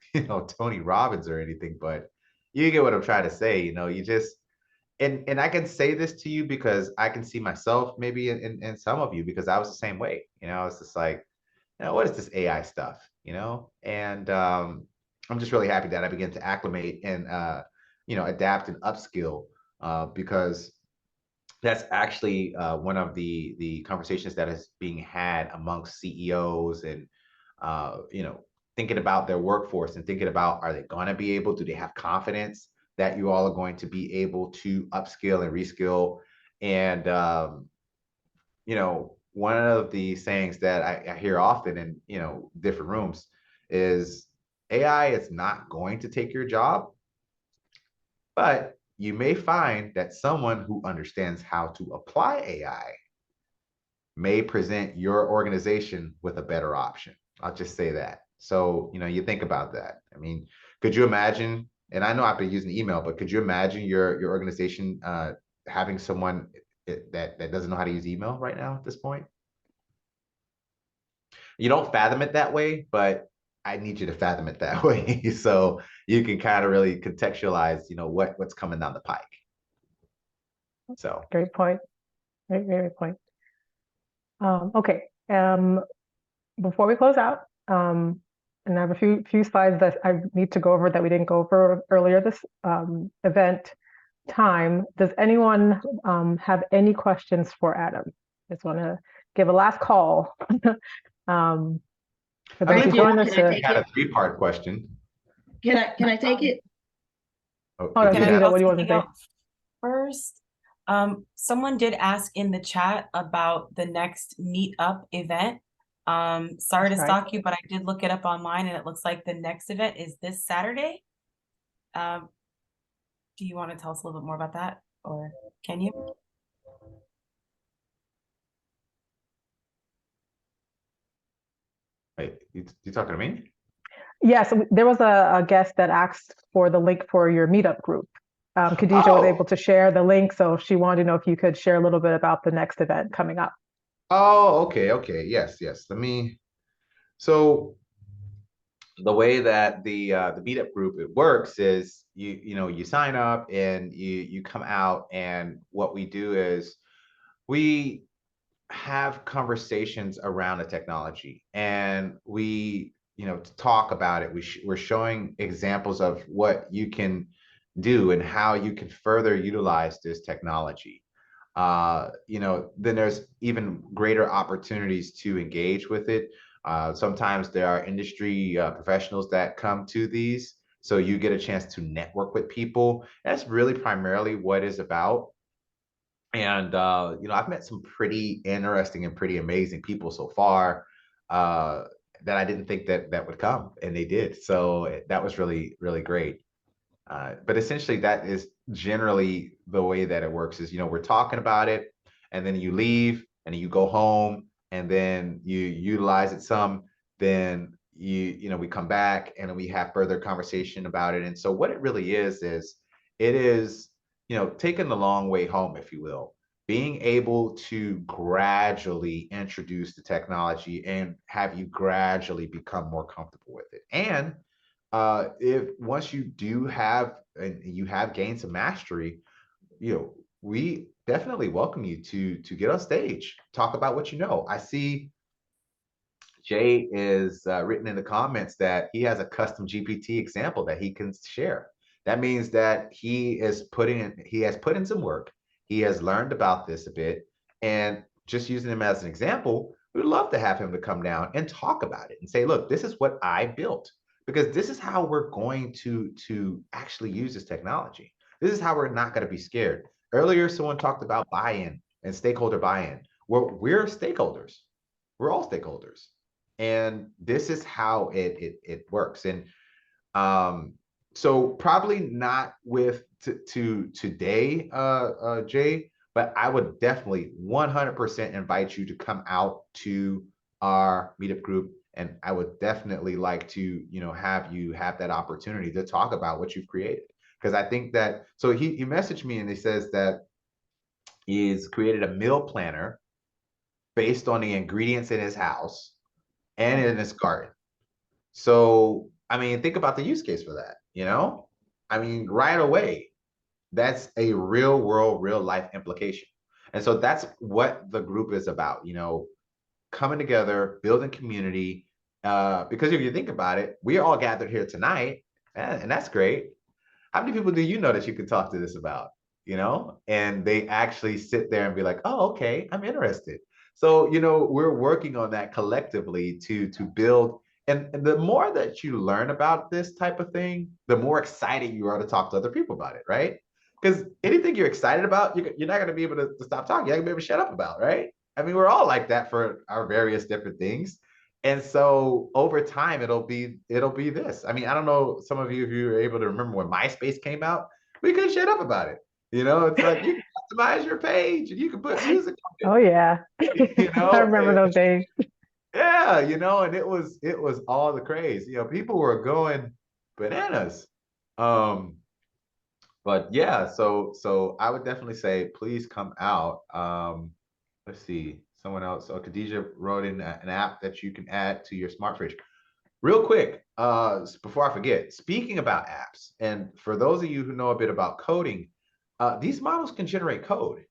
Tony Robbins or anything, but you get what I'm trying to say. You just and I can say this to you because I can see myself maybe in some of you because I was the same way. It's just like, what is this AI stuff? And I'm just really happy that I began to acclimate and adapt and upskill because that's actually one of the conversations that is being had amongst CEOs and thinking about their workforce and thinking about, are they going to be able? Do they have confidence that you all are going to be able to upskill and reskill? And one of the sayings that I hear often in different rooms is AI is not going to take your job, but you may find that someone who understands how to apply AI may present your organization with a better option. I'll just say that. So, you think about that. I mean, could you imagine, and I know I've been using email, but could you imagine your organization having someone that doesn't know how to use email right now at this point? You don't fathom it that way, but I need you to fathom it that way so you can kind of really contextualize, what's coming down the pike. So Great point. Great point. Okay. Before we close out, and I have a few slides that I need to go over that we didn't go over earlier this event time. Does anyone have any questions for Adam? Just want to give a last call. For those I who believe joined Can us. I take had a it? 3-part question. Can I take it? Oh, Oh, did that's you Khadija, have- what do you want to say? First, someone did ask in the chat about the next meetup event. Sorry to That's right. stalk you, but I did look it up online and it looks like the next event is this Saturday. Do you want to tell us a little bit more about that, or can you? Wait, you talking to me? Yes, there was a guest that asked for the link for your meetup group. Khadija was Oh. able to share the link, so she wanted to know if you could share a little bit about the next event coming up. Oh, okay. Yes. So the way that the meetup group it works is you sign up and you come out, and what we do is we have conversations around the technology, and we to talk about it. We're showing examples of what you can do and how you can further utilize this technology. Then there's even greater opportunities to engage with it. Sometimes there are industry professionals that come to these, so you get a chance to network with people. That's really primarily what it's about. And I've met some pretty interesting and pretty amazing people so far that I didn't think that would come, and they did. So that was really, really great. But essentially, that is generally the way that it works. Is we're talking about it, and then you leave, and then you go home, and then you utilize it some. Then we come back, and then we have further conversation about it. And so what it really is it is taking the long way home, if you will, being able to gradually introduce the technology and have you gradually become more comfortable with it. And if once you do have and you have gained some mastery, we definitely welcome you to get on stage, talk about what you know. I see Jay is written in the comments that he has a custom GPT example that he can share. That means that he has put in some work. He has learned about this a bit, and just using him as an example, we'd love to have him to come down and talk about it and say, look, this is what I built, because this is how we're going to actually use this technology. This is how we're not going to be scared. Earlier, someone talked about buy-in and stakeholder buy-in. We're stakeholders. We're all stakeholders, and this is how it works. And so probably not with to today, Jay, but I would definitely 100% invite you to come out to our meetup group, and I would definitely like to, have you have that opportunity to talk about what you've created. Because I think that, so he messaged me and he says that he's created a meal planner based on the ingredients in his house and in his garden. So, I mean, think about the use case for that, I mean, right away, that's a real world, real life implication. And so that's what the group is about, coming together, building community. Because if you think about it, we are all gathered here tonight, and that's great. How many people do you know that you can talk to this about, and they actually sit there and be like, oh, okay, I'm interested. So, we're working on that collectively to build. And the more that you learn about this type of thing, the more excited you are to talk to other people about it, right? Because anything you're excited about, you're not going to be able to stop talking. You're not going to be able to shut up about, right? I mean, we're all like that for our various different things. And so over time, it'll be this. I mean, I don't know, some of you, if you were able to remember when MySpace came out, we couldn't shut up about it. It's like you can customize your page and you can put music on Oh yeah. it, I remember those days. yeah, and it was all the craze. People were going bananas. But yeah, so I would definitely say please come out. Let's see, someone else. So Khadijah wrote in an app that you can add to your smart fridge. Real quick, before I forget, speaking about apps, and for those of you who know a bit about coding, these models can generate code.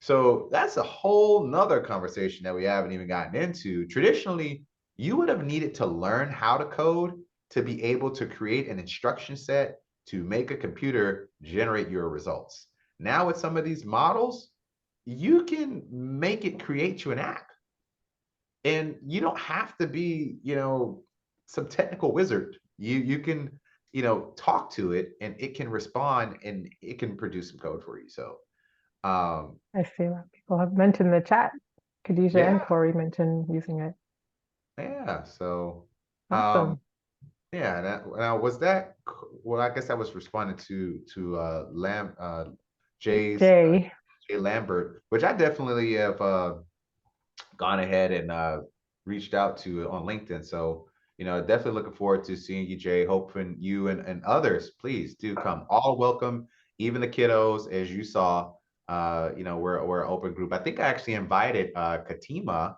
So that's a whole nother conversation that we haven't even gotten into. Traditionally, you would have needed to learn how to code to be able to create an instruction set to make a computer generate your results. Now with some of these models, you can make it create you an app. And you don't have to be, some technical wizard. You can, talk to it and it can respond and it can produce some code for you. So I see a lot of people have mentioned the chat. Khadijah and yeah, Corey mentioned using it. yeah. So Awesome. yeah, now was that, well, I guess I was responding to Jay's Jay. Jay Lambert, which I definitely have gone ahead and reached out to on LinkedIn. So, definitely looking forward to seeing you, Jay. Hoping you and others, please do come. All welcome, even the kiddos, as you saw. We're an open group. I think I actually invited Katima,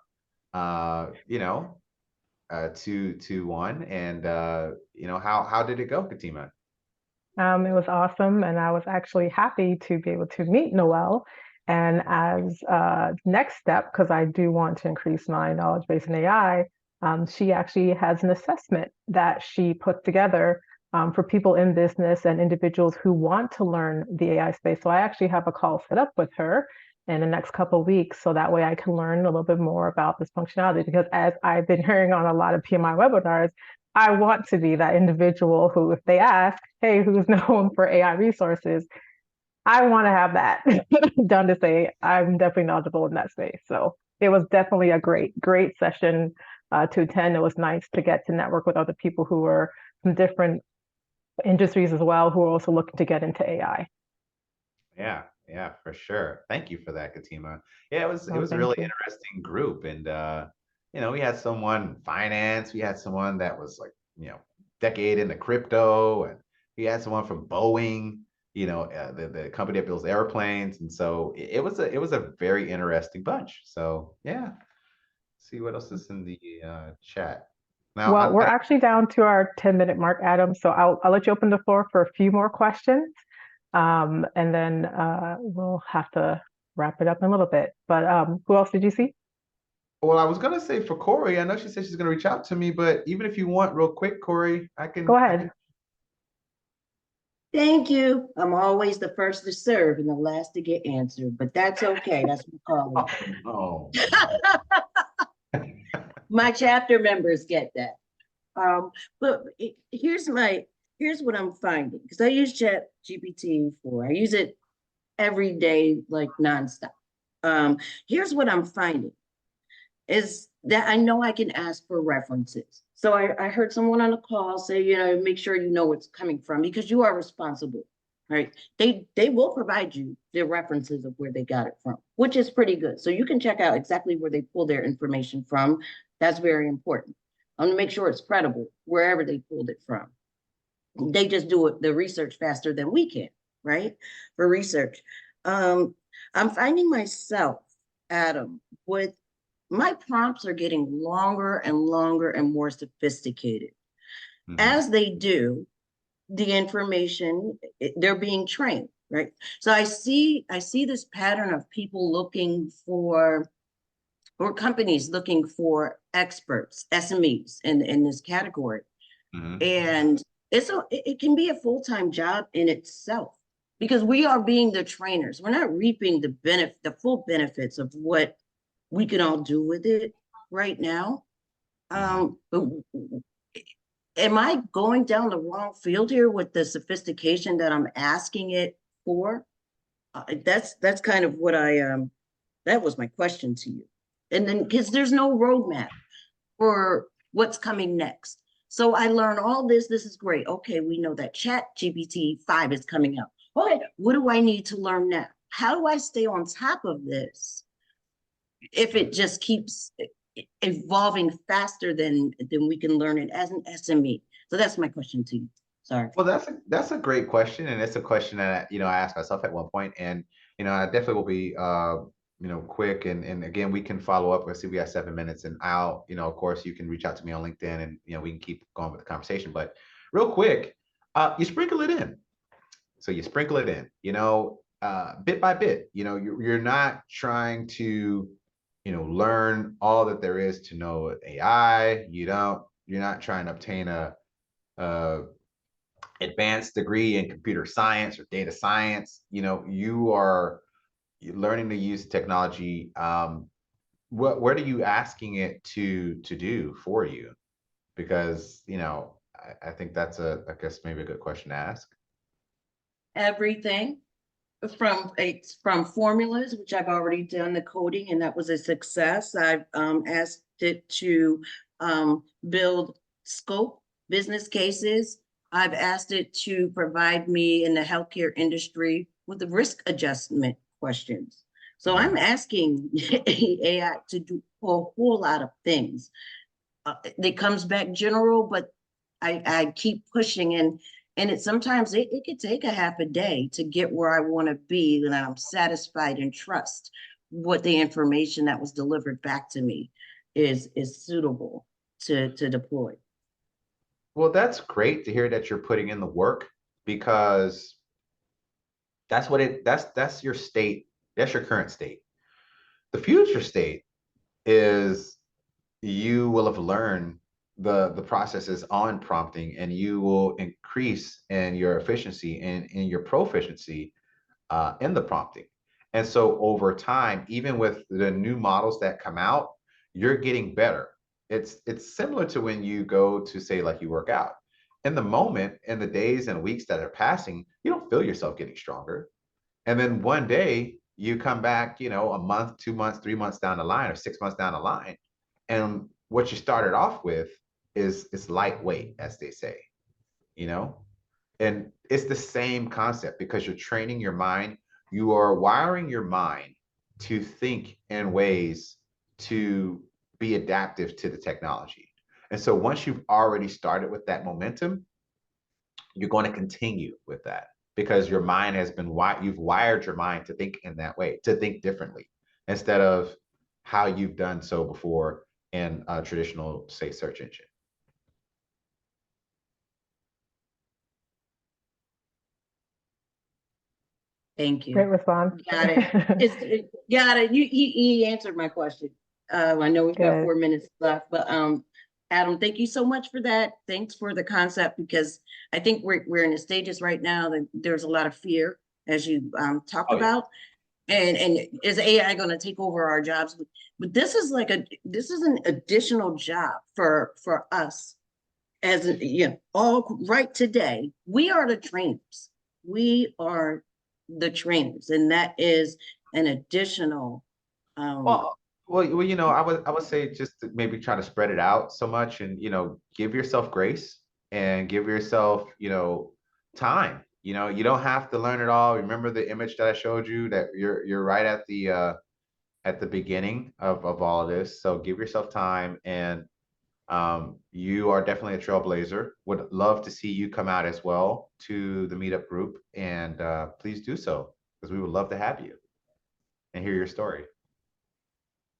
to one. And how did it go, Katima? It was awesome, and I was actually happy to be able to meet Noelle. And as next step, because I do want to increase my knowledge base in AI, she actually has an assessment that she put together for people in business and individuals who want to learn the AI space. So I actually have a call set up with her in the next couple of weeks, so that way I can learn a little bit more about this functionality. Because as I've been hearing on a lot of PMI webinars, I want to be that individual who, if they ask, hey, who's known for AI resources, I want to have that done to say I'm definitely knowledgeable in that space. So it was definitely a great session to attend. It was nice to get to network with other people who were from different industries as well, who are also looking to get into AI. Yeah, for sure. Thank you for that, Katima. Yeah, it So was a thank really you. interesting group. And we had someone finance, we had someone that was like, decade into crypto, and we had someone from Boeing, the company that builds airplanes. And so it was a very interesting bunch. So yeah, see what else is in the chat. Now Well, we're actually down to our 10-minute mark, Adam. So I'll let you open the floor for a few more questions. And then we'll have to wrap it up in a little bit. But who else did you see? Well, I was gonna say for Corey, I know she said she's gonna reach out to me, but even if you want real quick, Corey, I can Go I ahead. can- Thank you. I'm always the first to serve and the last to get answered, but that's okay. That's my calling. Oh, My chapter members get that. But here's what I'm finding, because I use Chat GPT I use it every day, like nonstop. Here's what I'm finding is that I know I can ask for references. So I heard someone on the call say, make sure you know where it's coming from because you are responsible, right? They will provide you the references of where they got it from, which is pretty good. So you can check out exactly where they pull their information from. That's very important. I'm gonna make sure it's credible wherever they pulled it from. They just do the research faster than we can, right? For research. I'm finding myself, Adam, with my prompts are getting longer and longer and more sophisticated. mhm, As they do, the information, they're being trained, right? So I see this pattern of people looking for, or companies looking for experts, SMEs in this category. mhm. And it can be a full-time job in itself because we are being the trainers. We're not reaping the full benefits of what we can all do with it right now. But am I going down the wrong field here with the sophistication that I'm asking it for? That's kind of what that was my question to you. And then because there's no roadmap for what's coming next. So I learned all this. This is great. Okay, we know that Chat GPT 5 is coming out. Okay, what do I need to learn now? How do I stay on top of this if it just keeps evolving faster than we can learn it as an SME? So that's my question to you. Sorry. Well, that's a great question, and it's a question that I asked myself at one point, and I definitely will be quick, and again we can follow up. Let's see, we got 7 minutes, and I'll of course you can reach out to me on LinkedIn, and we can keep going with the conversation. But real quick, you sprinkle it in. So you sprinkle it in, bit by bit. You're not trying to learn all that there is to know AI. You're not trying to obtain a advanced degree in computer science or data science. You are learning to use technology. What are you asking it to do for you? Because I think that's I guess maybe a good question to ask. Everything from formulas, which I've already done the coding, and that was a success. I've asked it to build scope business cases. I've asked it to provide me in the healthcare industry with the risk adjustment questions. So I'm asking AI to do a whole lot of things. It comes back general, but I keep pushing, and it could take a half a day to get where I want to be, and I'm satisfied and trust what the information that was delivered back to me is suitable to deploy. Well, that's great to hear that you're putting in the work, because that's your state, that's your current state. The future state is you will have learned the processes on prompting, and you will increase in your efficiency and in your proficiency in the prompting. And so over time, even with the new models that come out, you're getting better. It's similar to when you go to, say, like, you work out. In the moment, in the days and weeks that are passing, you don't feel yourself getting stronger. And then one day you come back, a month, 2 months, 3 months down the line, or 6 months down the line, and what you started off with is lightweight, as they say, you know? And it's the same concept, because you're training your mind. You are wiring your mind to think in ways to be adaptive to the technology. And so once you've already started with that momentum, you're going to continue with that, because your mind has been you've wired your mind to think in that way, to think differently, instead of how you've done so before in a traditional, say, search engine. Thank Great you. response. Got it. Got it. He answered my question. I know we've got Good. 4 minutes left, but Adam, thank you so much for that. Thanks for the concept, because I think we're in the stages right now that there's a lot of fear, as you talked Oh, yeah. about. And is AI going to take over our jobs? But this is an additional job for us, as all right today. We are the trainers. We are the trainers, and that is an additional. Well, I would say just to maybe try to spread it out so much, and give yourself grace and give yourself time. You don't have to learn it all. Remember the image that I showed you, that you're right at the beginning of all of this. So give yourself time, and you are definitely a trailblazer. Would love to see you come out as well to the meetup group, and please do so, because we would love to have you and hear your story.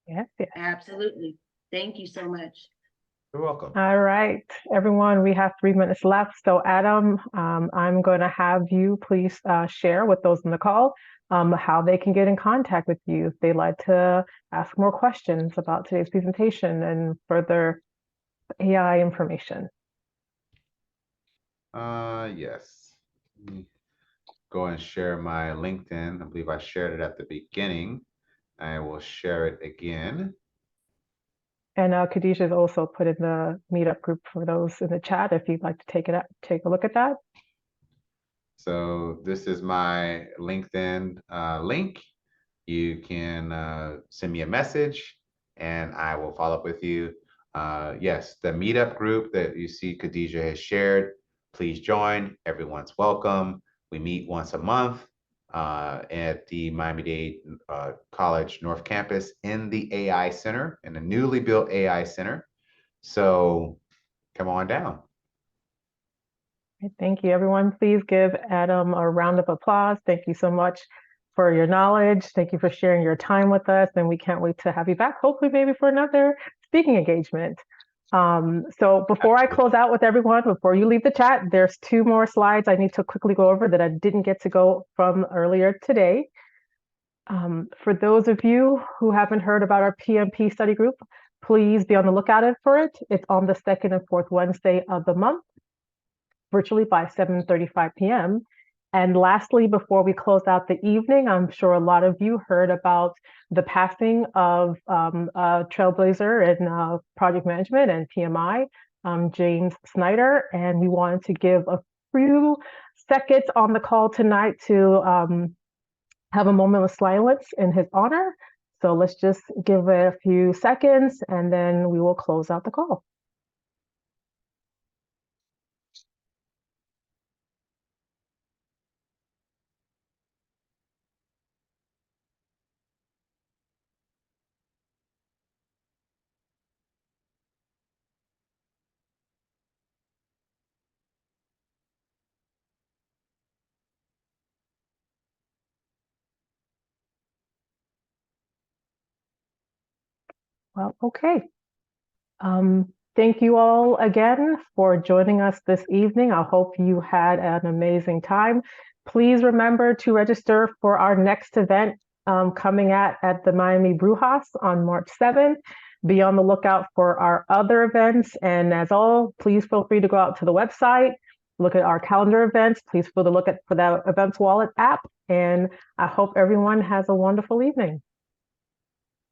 Yes, yes. Absolutely. Thank you so much. You're welcome. All right, everyone, we have 3 minutes left. So Adam, I'm going to have you please share with those in the call how they can get in contact with you if they'd like to ask more questions about today's presentation and further AI information. Yes. Let me go and share my LinkedIn. I believe I shared it at the beginning. I will share it again. And Khadijah's also put in the meetup group for those in the chat if you'd like to take a look at that. So this is my LinkedIn link. You can send me a message and I will follow up with you. Yes, the meetup group that you see Khadijah has shared, please join. Everyone's welcome. We meet once a month at the Miami-Dade College North Campus in the AI Center, in the newly built AI Center. So come on down. Thank you, everyone. Please give Adam a round of applause. Thank you so much for your knowledge. Thank you for sharing your time with us, and we can't wait to have you back, hopefully maybe for another speaking engagement. So before I close out with everyone, before you leave the chat, there's 2 more slides I need to quickly go over that I didn't get to go from earlier today. For those of you who haven't heard about our PMP study group, please be on the lookout for it. It's on the 2nd and 4th Wednesday of the month, virtually by 7:35 p.m. And lastly, before we close out the evening, I'm sure a lot of you heard about the passing of a trailblazer in project management and PMI, James Snyder, and we wanted to give a few seconds on the call tonight to have a moment of silence in his honor. So let's just give it a few seconds and then we will close out the call. Well, okay. Thank you all again for joining us this evening. I hope you had an amazing time. Please remember to register for our next event coming at the Miami Brewhouse on March 7th. Be on the lookout for our other events. And as all, please feel free to go out to the website, look at our calendar events. Please feel to look for the Events Wallet app. And I hope everyone has a wonderful evening.